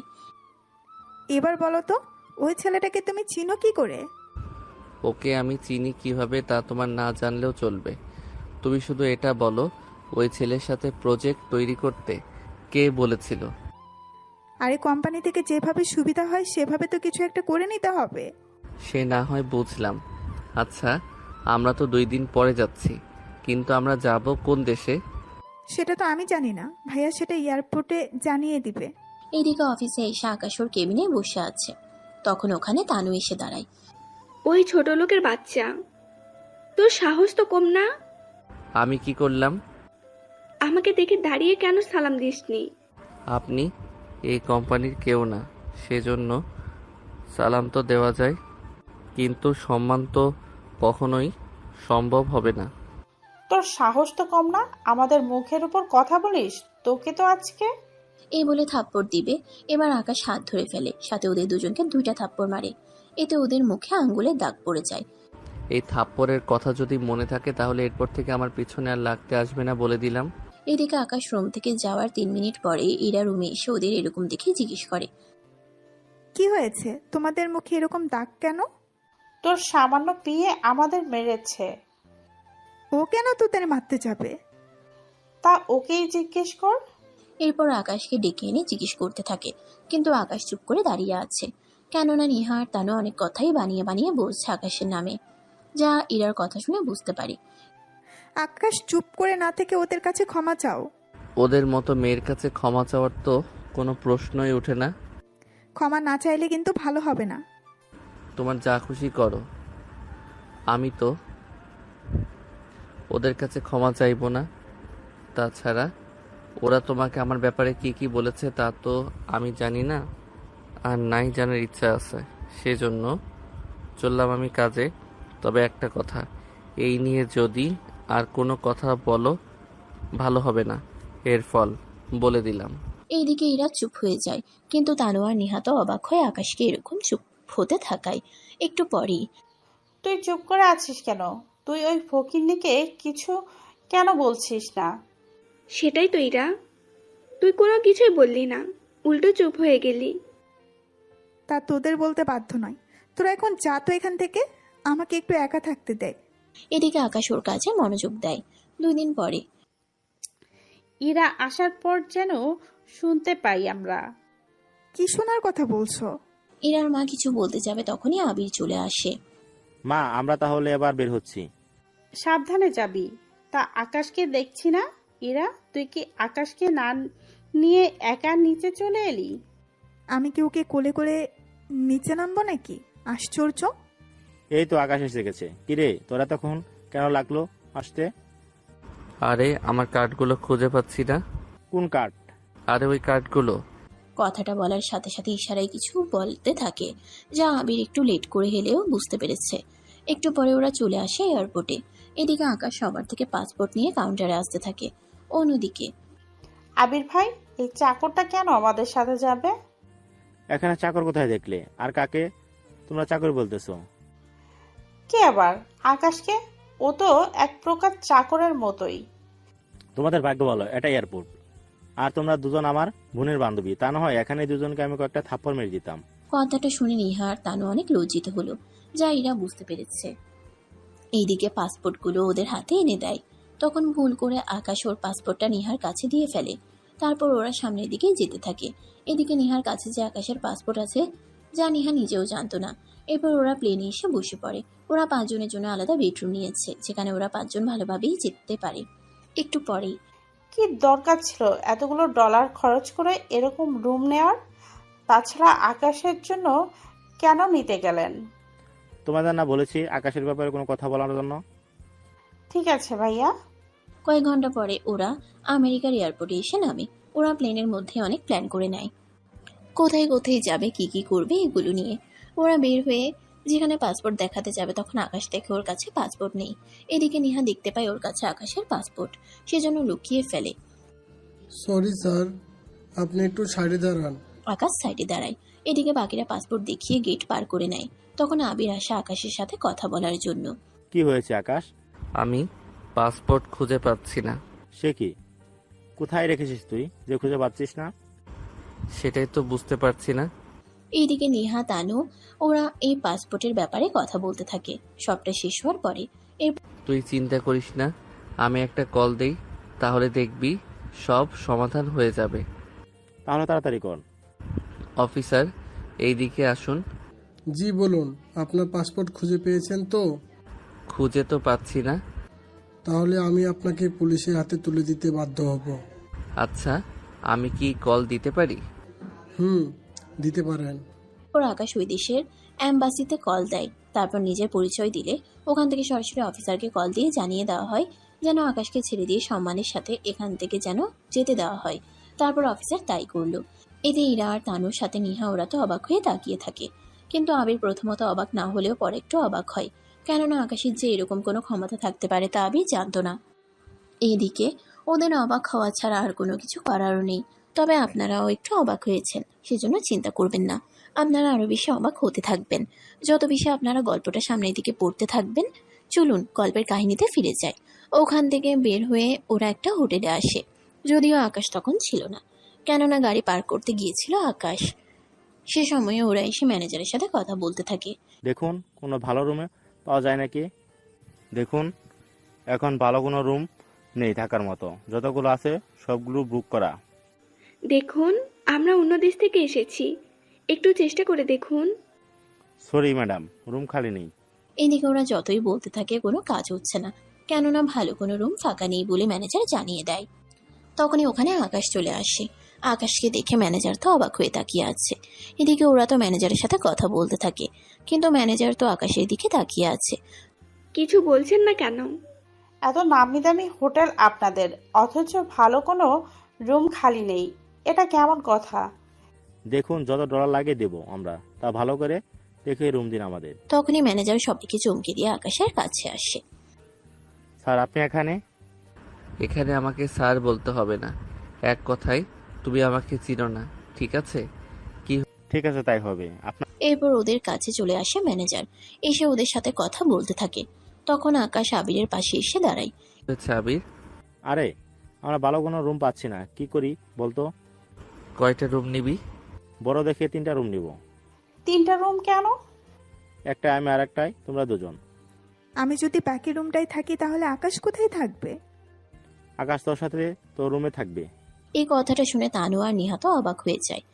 এবার বলো তো, ওই ছেলেটাকে তুমি চিনো কি করে? ওকে আমি চিনি কিভাবে তা তোমার না জানলেও চলবে। তুমি শুধু এটা বলো, ওই ছেলের সাথে প্রজেক্ট তৈরি করতে কে বলেছিল? আরে কোম্পানি থেকে যেভাবে সুবিধা হয় সেভাবে তো কিছু একটা করে নিতে হবে। সে না হয় বুঝলাম। আচ্ছা, আমরা তো 2 দিন পরে যাচ্ছি, কিন্তু আমরা যাব কোন দেশে? সেটা তো আমি জানি না, ভাইয়া সেটা এয়ারপোর্টে জানিয়ে দিবে। এইদিকে অফিসে এসে আকাশ ওর কেবিনে বসে আছে। তখন ওখানে তানু এসে দাঁড়ায়। ওই ছোট লোকের বাচ্চা, তোর সাহস তো কম না? আমি কি করলাম? আমাকে দেখে দাঁড়িয়ে কেন সালাম দিসনি? আপনি এই কোম্পানির কেউ না, সেজন্য সালাম তো দেওয়া যায়, কিন্তু সম্মান তো কখনোই সম্ভব হবে না। তোর সাহস তো কম না, আমাদের মুখের উপর কথা বলিস? তোকে তো আজকে। এই বলে থাপ্পড় দিবে। এবার আকাশ হাত ধরে ফেলে, সাথে ওদের দুজনকে 2টা থাপ্পড় মারে। এতে ওদের মুখে আঙ্গুলের দাগ পড়ে যায়। এই থাপ্পড়ের কথা যদি মনে থাকে তাহলে এরপর থেকে আমার পিছনে আর লাগতে আসবে না, বলে দিলাম। এদিকে আকাশ রুম থেকে যাওয়ার 3 মিনিট পরে ইরা রুমে এসে ওদের এরকম দেখে জিজ্ঞেস করে, কি হয়েছে, তোমাদের মুখে এরকম দাগ কেন? তোর সামান্য পিয়ে আমাদের মেরেছে। ও কেন তোদের মারতে যাবে? তা ওকেই জিজ্ঞেস কর। এরপর আকাশকে ডেকে এনে জিজ্ঞেস করতে থাকে, কিন্তু আকাশ চুপ করে দাঁড়িয়ে আছে। কেননা নিহার তানু অনেক কথাই বানিয়ে বানিয়ে বলছে আকাশের নামে, যা ইরার কথা শুনে বুঝতে পারি। আকাশ চুপ করে না থেকে ওদের কাছে ক্ষমা চাও। ওদের মতো মেয়ের কাছে ক্ষমা চাওয়ার তো কোনো প্রশ্নই ওঠে না। ক্ষমা না চাইলে কিন্তু ভালো হবে না। তোমার যা খুশি করো, আমি তো ওদের কাছে ক্ষমা চাইবো না। তাছাড়া ওরা তোমাকে আমার ব্যাপারে কি কি বলেছে তা তো আমি জানি না, আর নাই জানার ইচ্ছা আছে। সেজন্য চললাম আমি কাজে। তবে একটা কথা, এই নিয়ে যদি আর কোনো কথা বলো ভালো হবে না, এর ফল বলে দিলাম। এইদিকে ইরা চুপ হয়ে যায়, কিন্তু তানু আর নিহাত অবাক হয়ে আকাশকে এরকম চুপ হতে থাকায়। একটু পরেই তুই চুপ করে আছিস কেন? তুই ওই ফকিন্নিকে কিছু কেন বলছিস না? সেটাই তো ইরা, তুই কোনো কিছুই বললি না, উল্টো চুপ হয়ে গেলি। তা তোদের বলতে বাধ্য নয়। তোরা এখন যা তো এখান থেকে, আমাকে একটু একা থাকতে দে। এদিকে আকাশ ওর কাজে মনোযোগ দেয়। 2 দিন পরে ইরা আসার পর যেন শুনতে পাই আমরা। কি শোনার কথা বলছো? ইরার মা কিছু বলতে যাবে, তখনই আবির চলে আসে। মা, আমরা তাহলে এবার বের হচ্ছি। সাবধানে যাবি। তা আকাশকে দেখছি না। ইরা, তুই কি আকাশকে না নিয়ে একা নিচে চলে এলি? আমি কি ওকে কোলে করে নিচে নামবো নাকি? আশ্চর্য। এই তো আকাশ এসে গেছে। কিরে, তোরা তখন কেন লাগলো আসতে? আরে আমার কার্ডগুলো খুঁজে পাচ্ছি না। কোন কার্ড? আরে ওই কার্ডগুলো। কথাটা বলার সাথে সাথে ইশারায় কিছু বলতে থাকে, যা আবির একটু লেট করে হেলেও বুঝতে পেরেছে। একটু পরে ওরা চলে আসে এয়ারপোর্টে। এদিকে আকাশ সবার থেকে পাসপোর্ট নিয়ে কাউন্টারে আসতে থাকে। অন্যদিকে আবির ভাই, এই চাকরটা কেন আমাদের সাথে যাবে? এখানে চাকর কোথায় দেখলে? আর কাকে তোমরা চাকর বলতেছো? কে আবার? আকাশকে। ও তো এক প্রকার চাকরের মতোই। তোমাদের ভাগ্য ভালো, এটা এয়ারপোর্ট। আর তোমরা দুজন আমার বোনের বান্ধবী। তা না হয় এখানে দুজনকে আমি কয়েকটা থাপ্পড় মেরে দিতাম। কথাটা শুনে নিহা আর তানু অনেক লজ্জিত হলো, যা ইরা বুঝতে পেরেছে। এইদিকে পাসপোর্টগুলো ওদের হাতে এনে দেয়। তখন ভুল করে আকাশ ওর পাসপোর্টটা নিহার কাছে দিয়ে ফেলে। তারপর ওরা সামনের দিকে যেতে থাকে। এদিকে নিহার কাছে যে আকাশের পাসপোর্ট আছে, যা নিহা নিজেও জানতো না। এরপর ওরা প্লেনে এসে বসে পড়ে। ওরা 5 জনের জন্য আলাদা বেডরুম নিয়েছে, যেখানে ওরা 5 জন ভালোভাবেই যেতে পারে। একটু পরেই কি দরকার ছিল এতগুলো ডলার খরচ করে এরকম রুম নেওয়ার? তাছাড়া আকাশের জন্য কেন নিতে গেলেন? তোমাদের না বলেছি আকাশের ব্যাপারে কোনো কথা বলার জন্য? ঠিক আছে ভাইয়া। কয়েক ঘন্টা পরে ওরা আমেরিকার এয়ারপোর্টে এসে নামে। ওরা প্লেনের মধ্যে অনেক প্ল্যান করে নেয়, কোথায় কোথায় যাবে, কি কি করবে এগুলো নিয়ে। ওরা বের হয়ে যেখানে পাসপোর্ট দেখাতে যাবে, তখন আকাশ দেখে ওর কাছে পাসপোর্ট নেই। এদিকে নিহা দেখতে পায় ওর কাছে আকাশের পাসপোর্ট, সেজন্য লুকিয়ে ফেলে। সরি স্যার, আপনি একটু সাইডে দাঁড়ান। আকাশ সাইডে দাঁড়ায়। এদিকে বাকিরা পাসপোর্ট দেখিয়ে গেট পার করে নেয়। তখন আবির আসে আকাশের সাথে কথা বলার জন্য। কি হয়েছে আকাশ? আমি পাসপোর্ট খুঁজে পাচ্ছি না। সে কি? কোথায় রেখেছিস তুই যে খুঁজে পাচ্ছিস না? সেটাই তো বুঝতে পারছি না। এইদিকে নিহা তানু ওরা এই পাসপোর্টের ব্যাপারে কথা বলতে থাকে। সবটা শেষ হওয়ার পরে তুই চিন্তা করিস না, আমি একটা কল দেই, তাহলে দেখবি সব সমাধান হয়ে যাবে। তাহলে তাড়াতাড়ি কর। অফিসার, এইদিকে আসুন। জি বলুন, আপনার পাসপোর্ট খুঁজে পেয়েছেন তো? খুঁজে তো পাচ্ছি না। তাহলে আমি আপনাকে পুলিশের হাতে তুলে দিতে বাধ্য হব। আচ্ছা, আমি কি কল দিতে পারি? দিতে পারেন। ওর আকাশ ওই দেশের অ্যাম্বাসিতে কল দেয়। তারপর নিজের পরিচয় দিলে ওখান থেকে সরাসরি অফিসারকে কল দিয়ে জানিয়ে দেওয়া হয় যেন আকাশকে ছেড়ে দিয়ে সম্মানের সাথে এখান থেকে যেন যেতে দেওয়া হয়। তারপর অফিসার তাই করলো। এতে ইরা আর তানুর সাথে নিহা ওরা তো অবাক হয়ে তাকিয়ে থাকে। কিন্তু আবির প্রথমত অবাক না হলেও পরে একটু অবাক হয়, কেননা আকাশের যে এরকম কোনো ক্ষমতা থাকতে পারে তা আবির জানতো না। এইদিকে ওদের অবাক হওয়া ছাড়া আর কোনো কিছু করারও নেই। তবে আপনারাও একটু অবাক হয়েছেন, সেজন্য চিন্তা করবেন না। আপনারা আরো বেশি অবাক হতে থাকবেন যত বেশি আপনারা গল্পটা সামনের দিকে পড়তে থাকবেন। চলুন গল্পের কাহিনীতে ফিরে যাই। ওখান থেকে বের হয়ে ওরা একটা হোটেলে আসে, যদিও আকাশ তখন ছিল না, কেননা গাড়ি পার্ক করতে গিয়েছিল আকাশ। সে সময়ে ওরা এসে ম্যানেজারের সাথে কথা বলতে থাকে। দেখুন কোনো ভালো রুমে পাওয়া যায় নাকি। দেখুন এখন ভালো কোনো রুম নেই থাকার মতো, যতগুলো আছে সবগুলো বুক করা। দেখুন আমরা অন্য দেশ থেকে এসেছি, একটু চেষ্টা করে দেখুন। সরি ম্যাডাম, রুম খালি নেই। এদিকে ওরা যতই বলতে থাকে কোনো কাজ হচ্ছে না, কেননা ভালো কোনো রুম ফাঁকা নেই বলে ম্যানেজার জানিয়ে দেয়। তখনই ওখানে আকাশ চলে আসে। আকাশকে দেখে ম্যানেজার তো অবাক হয়ে তাকিয়ে আছে। এদিকে ওরা তো ম্যানেজারের সাথে কথা বলতে থাকে, কিন্তু ম্যানেজার তো আকাশের দিকে তাকিয়ে আছে। কিছু বলছেন না কেন? এত নামি দামি হোটেল আপনাদের, অথচ ভালো কোনো রুম খালি নেই, এটা কেমন কথা? দেখুন, যত ডলার লাগে দেবো আমরা, তা ভালো করে দেখে রুম দিন আমাদের। তখনই ম্যানেজার সবাইকে চমকে দিয়ে আকাশের কাছে আসে। স্যার, আপনি এখানে? এখানে আমাকে স্যার বলতে হবে না। এক কথায় তুমি আমাকে চিনো না, ঠিক আছে? ঠিক আছে, তাই হবে। আপনার এরপর ওদের কাছে চলে আসে ম্যানেজার, এসে ওদের সাথে কথা বলতে থাকে। তখন আকাশ আবিরের পাশে এসে দাঁড়ায়। হচ্ছে আবির, আরে, আমরা ভালো কোনো রুম পাচ্ছি না, কি করি বলতো? কয়টা রুম নিবি? বড় দেখে 3টা রুম নিব। 3টা রুম কেন? একটা আমি আর একটাই, তোমরা দুজন। আমি যদি বাকি রুমটাই থাকি তাহলে আকাশ কোথায় থাকবে? আকাশ তোর সাথে তোর রুমে থাকবে। এই কথাটা শুনে তানু আর নিহত অবাক হয়ে যায়।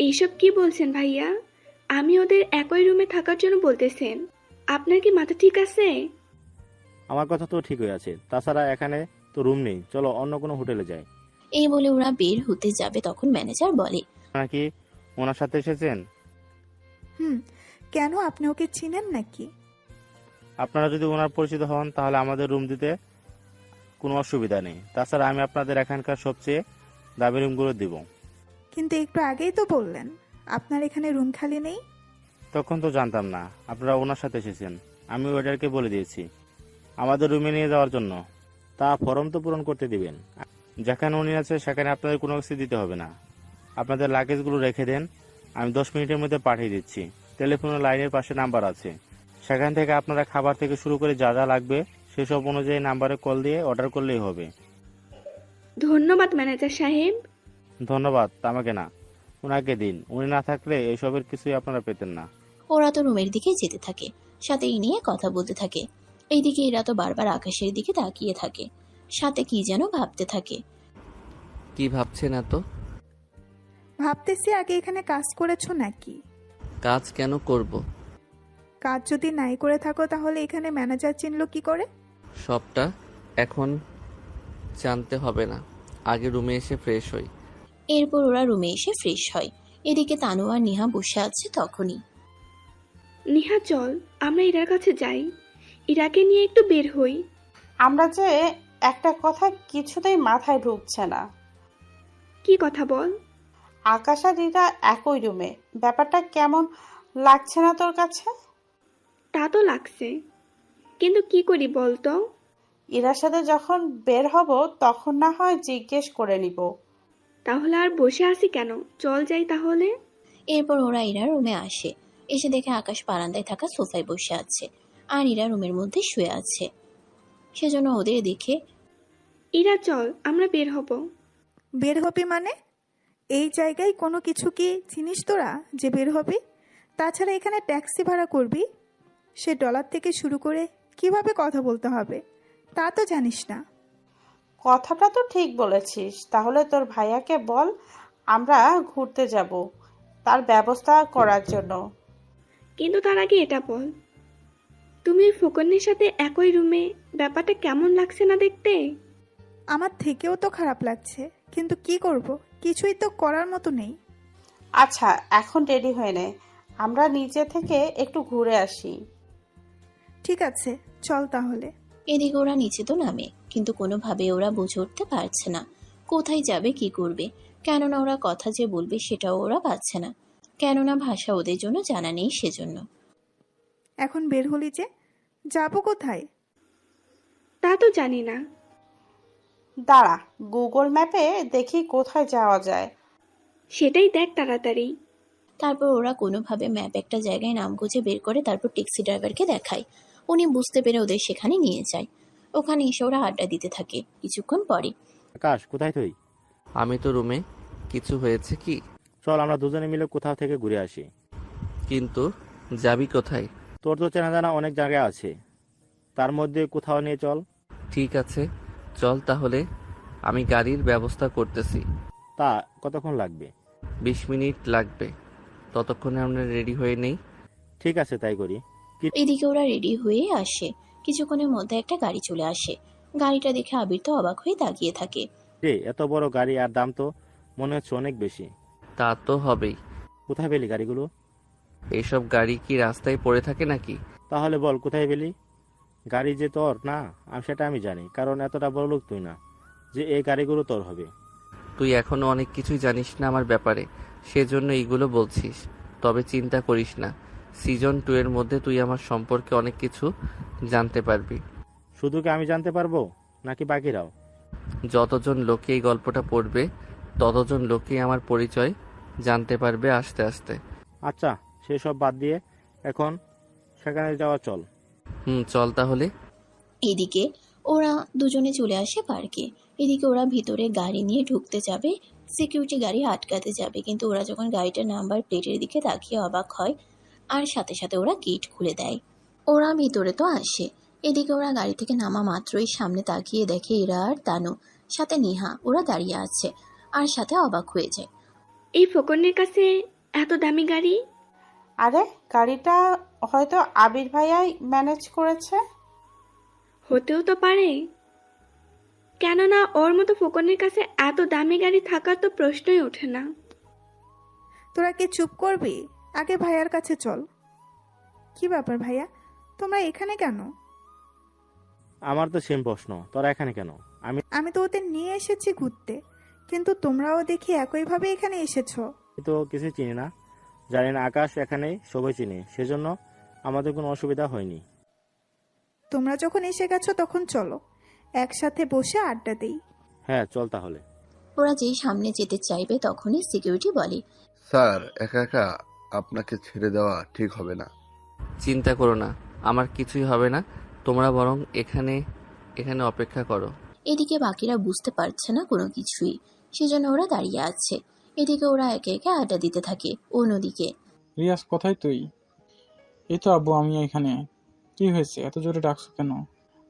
এইসব কি বলছেন ভাইয়া? আমি ওদের একই রুমে থাকার জন্য বলতেছেন? আপনার কি মাথা ঠিক আছে? আমার কথা তো ঠিক হয়ে আছে, তাছাড়া এখানে তো রুম নেই, চলো অন্য কোনো হোটেলে যাই। এই বলে ওরা বের হতে যাবে, তখন ম্যানেজার বলে, নাকি ওনার সাথে এসেছেন? কেন, আপনি ওকে চিনেন নাকি? আপনারা যদি ওনার পরিচিত হন তাহলে আমাদের রুম দিতে কোনো অসুবিধা নেই, তাছাড়া আমি আপনাদের এখানকার সবচেয়ে দামি রুমগুলো দিব। কিন্তু একটু আগেই তো বললেন আপনার এখানে রুম খালি নেই। তখন তো জানতাম না আপনারা ওনার সাথে এসেছেন। আমি ওয়েটারকে বলে দিয়েছি আমাদের রুমে নিয়ে যাওয়ার জন্য, তা ফর্ম তো পূরণ করতে দিবেন। যেখানে উনি আছে সেখানে আপনাদের কোনো কিছু দিতে হবে না। আপনাদের লাগেজগুলো রেখে দেন, আমি 10 মিনিটের মধ্যে পাঠিয়ে দিচ্ছি। টেলিফোনের লাইনের পাশে নাম্বার আছে, সেখান থেকে আপনারা খাবার থেকে শুরু করে যা যা লাগবে সেসব অনুযায়ী নাম্বারে কল দিয়ে অর্ডার করলেই হবে। ধন্যবাদ ম্যানেজার সাহেব। ধন্যবাদ আমাকে না, ওনাকে দিন। উনি না থাকলে এইসবের কিছুই আপনারা পেতেন না। ওরা তো রুমের দিকে যেতে থাকে, সাথে এই নিয়ে কথা বলতে থাকে। এইদিকে এরা তো বারবার আকাশের দিকে তাকিয়ে থাকে, সাথে কি যেন ভাবতে থাকে। কি ভাবছেন এত? ভাবতেছি আগে এখানে কাজ করেছো নাকি? কাজ কেন করব? কাজ যদি নাই করে থাকো তাহলে এখানে ম্যানেজার চিনলো কি করে? সবটা এখন জানতে হবে না, আগে রুমে এসে ফ্রেশ হই। এরপর ওরা রুমে এসে ফ্রেশ হয়। এদিকে তানু আর নিহা বসে আছে। তখনই নিহা, চল আমরা ইরার কাছে যাই, ইরাকে নিয়ে একটু বের হই। আমরা যে একটা কথা কিছুতেই মাথায় ঢুকছে না। কি কথা বল? আকাশ আর ইরা একই রুমে, ব্যাপারটা কেমন লাগছে না তোর কাছে? তা তো লাগছে, কিন্তু কি করি বলতো? ইরার সাথে যখন বের হব তখন না হয় জিজ্ঞেস করে নিব। তাহলে আর বসে আছি কেন, চল যাই তাহলে। এরপর ওরা ইরা রুমে আসে। এসে দেখে আকাশ বারান্দায় থাকা সোফায় বসে আছে আর ইরা রুমের মধ্যে শুয়ে আছে। সেজন্য ওদের দেখে, ইরা চল আমরা বের হব। বের হবি মানে? এই জায়গায় কোনো কিছু কি চিনিস তোরা যে বের হবি? তাছাড়া এখানে ট্যাক্সি ভাড়া করবি, সে ডলার থেকে শুরু করে কিভাবে কথা বলতে হবে তা তো জানিস না। কথাটা তো ঠিক বলেছিস, তাহলে তোর ভাইয়াকে বল আমরা ঘুরতে যাব, তার ব্যবস্থা করার জন্য। কিন্তু তার আগে এটা বল, তুমি ফোকনের সাথে একই রুমে, ব্যাপারটা কেমন লাগছে না দেখতে? আমার থেকেও তো খারাপ লাগছে, কিন্তু কি করব, কিছুই তো করার মতো নেই। আচ্ছা, এখন রেডি হয়ে নে, আমরা নিচে থেকে একটু ঘুরে আসি। ঠিক আছে, চল তাহলে। এদিকে ওরা নিচে তো নামে, কিন্তু কোনোভাবে ওরা বুঝে উঠতে পারছে না কোথায় যাবে, কি করবে। কেননা ওরা কথা যে বলবে সেটাও ওরা পাচ্ছে না, কেননা ভাষা ওদের জন্য জানা নেই। সেজন্য এখন বের হলি যে, যাবো কোথায়? তা তো জানি না। দাঁড়া, গুগল ম্যাপে দেখি কোথায় যাওয়া যায়। সেটাই দেখ তাড়াতাড়ি। তারপর ওরা কোনোভাবে ম্যাপ একটা জায়গায় নাম খুঁজে বের করে তারপর ট্যাক্সি ড্রাইভারকে দেখায়। উনি বুঝতে পেরে ওদের সেখানে নিয়ে যায়। ওখানে এসে ওরা আড্ডা দিতে থাকে। কিছুক্ষণ পরে, আকাশ, কোথায় তুই? আমি তো রুমে। কিছু হয়েছে কি? চল আমরা দুজনে মিলে কোথাও থেকে ঘুরে আসি। কিন্তু যাবি কোথায়? তোর তো চেনা জানা অনেক জায়গা আছে, তার মধ্যে কোথাও নিয়ে চল। ঠিক আছে, চল তাহলে। আমি গাড়ির ব্যবস্থা করতেছি। তা কতক্ষণ লাগবে? 20 মিনিট লাগবে, ততক্ষণে আমরা রেডি হয়ে নেই। ঠিক আছে, তাই করি। এদিকে ওরা রেডি হয়ে আসে। কিছুক্ষণের মধ্যে একটা গাড়ি চলে আসে। গাড়িটা দেখে আবির তো অবাক হয়ে তাকিয়ে থাকে। রে, এত বড় গাড়ি, আর দাম তো মনে হচ্ছে অনেক বেশি। তা তো হবেই। কোথায় পেলি গাড়িগুলো? এইসব গাড়ি কি রাস্তায় পড়ে থাকে নাকি? তাহলে বল কোথায় পেলি? গাড়ি যে তোর না সেটা আমি জানি, কারণ এতটা বড় লোক তুই না যে এই গাড়িগুলো তোর হবে। তুই এখনো অনেক কিছুই জানিস না আমার ব্যাপারে, সেজন্য এইগুলো বলছিস। তবে চিন্তা করিস না, সিজন 2 এর মধ্যে তুই আমার সম্পর্কে অনেক কিছু জানতে পারবি। শুধু কি আমি জানতে পারবো নাকি বাকিরাও? যতজন লোকে এই গল্পটা পড়বে ততজন লোকেই আমার পরিচয় জানতে পারবে আস্তে আস্তে। আচ্ছা, সেসব বাদ দিয়ে এখন সেখানে যাওয়া চল। চল তাহলে। এদিকে ওরা দুজনে চলে আসে পার্কে। এদিকে ওরা ভিতরে গাড়ি নিয়ে ঢুকতে যাবে, সিকিউরিটি গাড়ি আটকাতে যাবে, কিন্তু ওরা যখন গাড়িটার নাম্বার প্লেটের দিকে তাকিয়ে অবাক হয় আর সাথে সাথে ওরা গেট খুলে দেয়। ওরা ভিতরে তো আসে। এদিকে ওরা গাড়ি থেকে নামা মাত্রই সামনে তাকিয়ে দেখে ইরা আর তানু, সাথে নিহা ওরা দাঁড়িয়ে আছে আর সাথে অবাক হয়ে যায়। এই ফকনের কাছে এত দামি গাড়ি? আরে গাড়িটা হয়তো আবির ভাইয়াই ম্যানেজ করেছে। হতেও তো পারে, কেননা ওর মতো ফকনের কাছে এত দামি গাড়ি থাকার তো প্রশ্নই ওঠে না। তোরা কি চুপ করবি? আগে ভাইয়ার কাছে চল। কি ব্যাপার ভাইয়া, তোমরা এখানে কেন? আমার তো সেম প্রশ্ন, তোরা এখানে কেন? আমি তো ওদের নিয়ে এসেছি ঘুরতে, কিন্তু তোমরাও দেখি একইভাবে এখানে এসেছো। তো কিছু চিনি না, জানি না আকাশ এখানে সবাই চিনি, সেজন্য আমাদের কোনো অসুবিধা হয়নি। তোমরা যখন এসে গেছো তখন চলো একসাথে বসে আড্ডা দেই। হ্যাঁ চল তাহলে। ওরা যেই সামনে যেতে চাইবে তখনই সিকিউরিটি বলে, স্যার একা একা আপনাকে ছেড়ে দেওয়া ঠিক হবে না। চিন্তা করো না, আমার কিছুই হবে না। তোমরা বরং এখানে এখানে অপেক্ষা করো। এদিকে বাকিরা বুঝতে পারছে না কোনো কিছুই, সেজন্য ওরা দাঁড়িয়ে আছে। এদিকে ওরা একে একে আড্ডা দিতে থাকে। অন্যদিকে রিয়াজ কোথায় তুই? এই তো আব্বু, আমি এখানে। কি হয়েছে, এত জোরে ডাকছো কেন?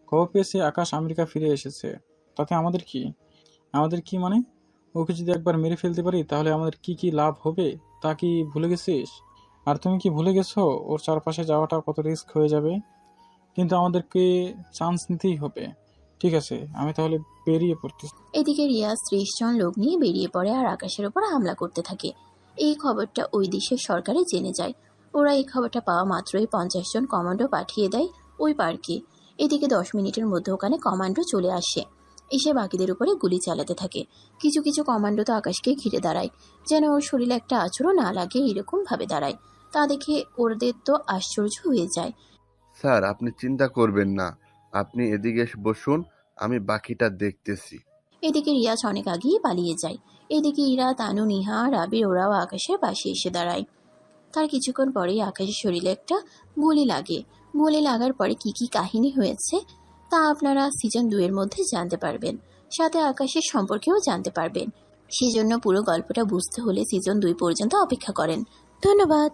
খবর পেয়েছি আকাশ আমেরিকা ফিরে এসেছে, তাতে আমাদের কি? আমাদের কি মানে? ওকে যদি একবার মেরে ফেলতে পারি তাহলে আমাদের কি কি লাভ হবে তা কি ভুলে গেছিস? আর তুমি কি ভুলে গেছো ওর চারপাশে যাওয়াটা কত রিস্ক হয়ে যাবে? কিন্তু আমাদেরকে চান্স নিতেই হবে। ঠিক আছে, আমি তাহলে বেরিয়ে পড়তেছি। এদিকে রিয়াজ 30 জন লোক নিয়ে বেরিয়ে পড়ে আর আকাশের উপর হামলা করতে থাকে। এই খবরটা ওই দেশের সরকারে জেনে যায়। ওরা এই খবরটা পাওয়া মাত্রই 50 জন কমান্ডো পাঠিয়ে দেয় ওই পার্কে। এদিকে 10 মিনিটের মধ্যে ওখানে কমান্ডো চলে আসে, এসে বাকিদের উপরে গুলি চালাতে থাকে। কিছু কিছু কমান্ডো তো আকাশকে ঘিরে দাঁড়ায়, যেন ওর শরীরে একটা আঁচড়ও না লাগে এরকম ভাবে দাঁড়ায়। তা দেখে ওদের তো আশ্চর্য হয়ে যায়। স্যার আপনি চিন্তা করবেন না, আপনি এদিকে এসে বসুন, আমি বাকিটা দেখতেছি। এদিকে রিয়াজ অনেক আগেই পালিয়ে যায়। এদিকে ইরা, তানু, নিহা আর আবির ওরাও আকাশের পাশে এসে দাঁড়ায়। তার কিছুক্ষণ পরেই আকাশের শরীরে একটা গুলি লাগে। গুলি লাগার পরে কি কি কাহিনী হয়েছে তা আপনারা সিজন 2 এর মধ্যে জানতে পারবেন, সাথে আকাশের সম্পর্কেও জানতে পারবেন। সেজন্য পুরো গল্পটা বুঝতে হলে সিজন 2 পর্যন্ত অপেক্ষা করেন। ধন্যবাদ।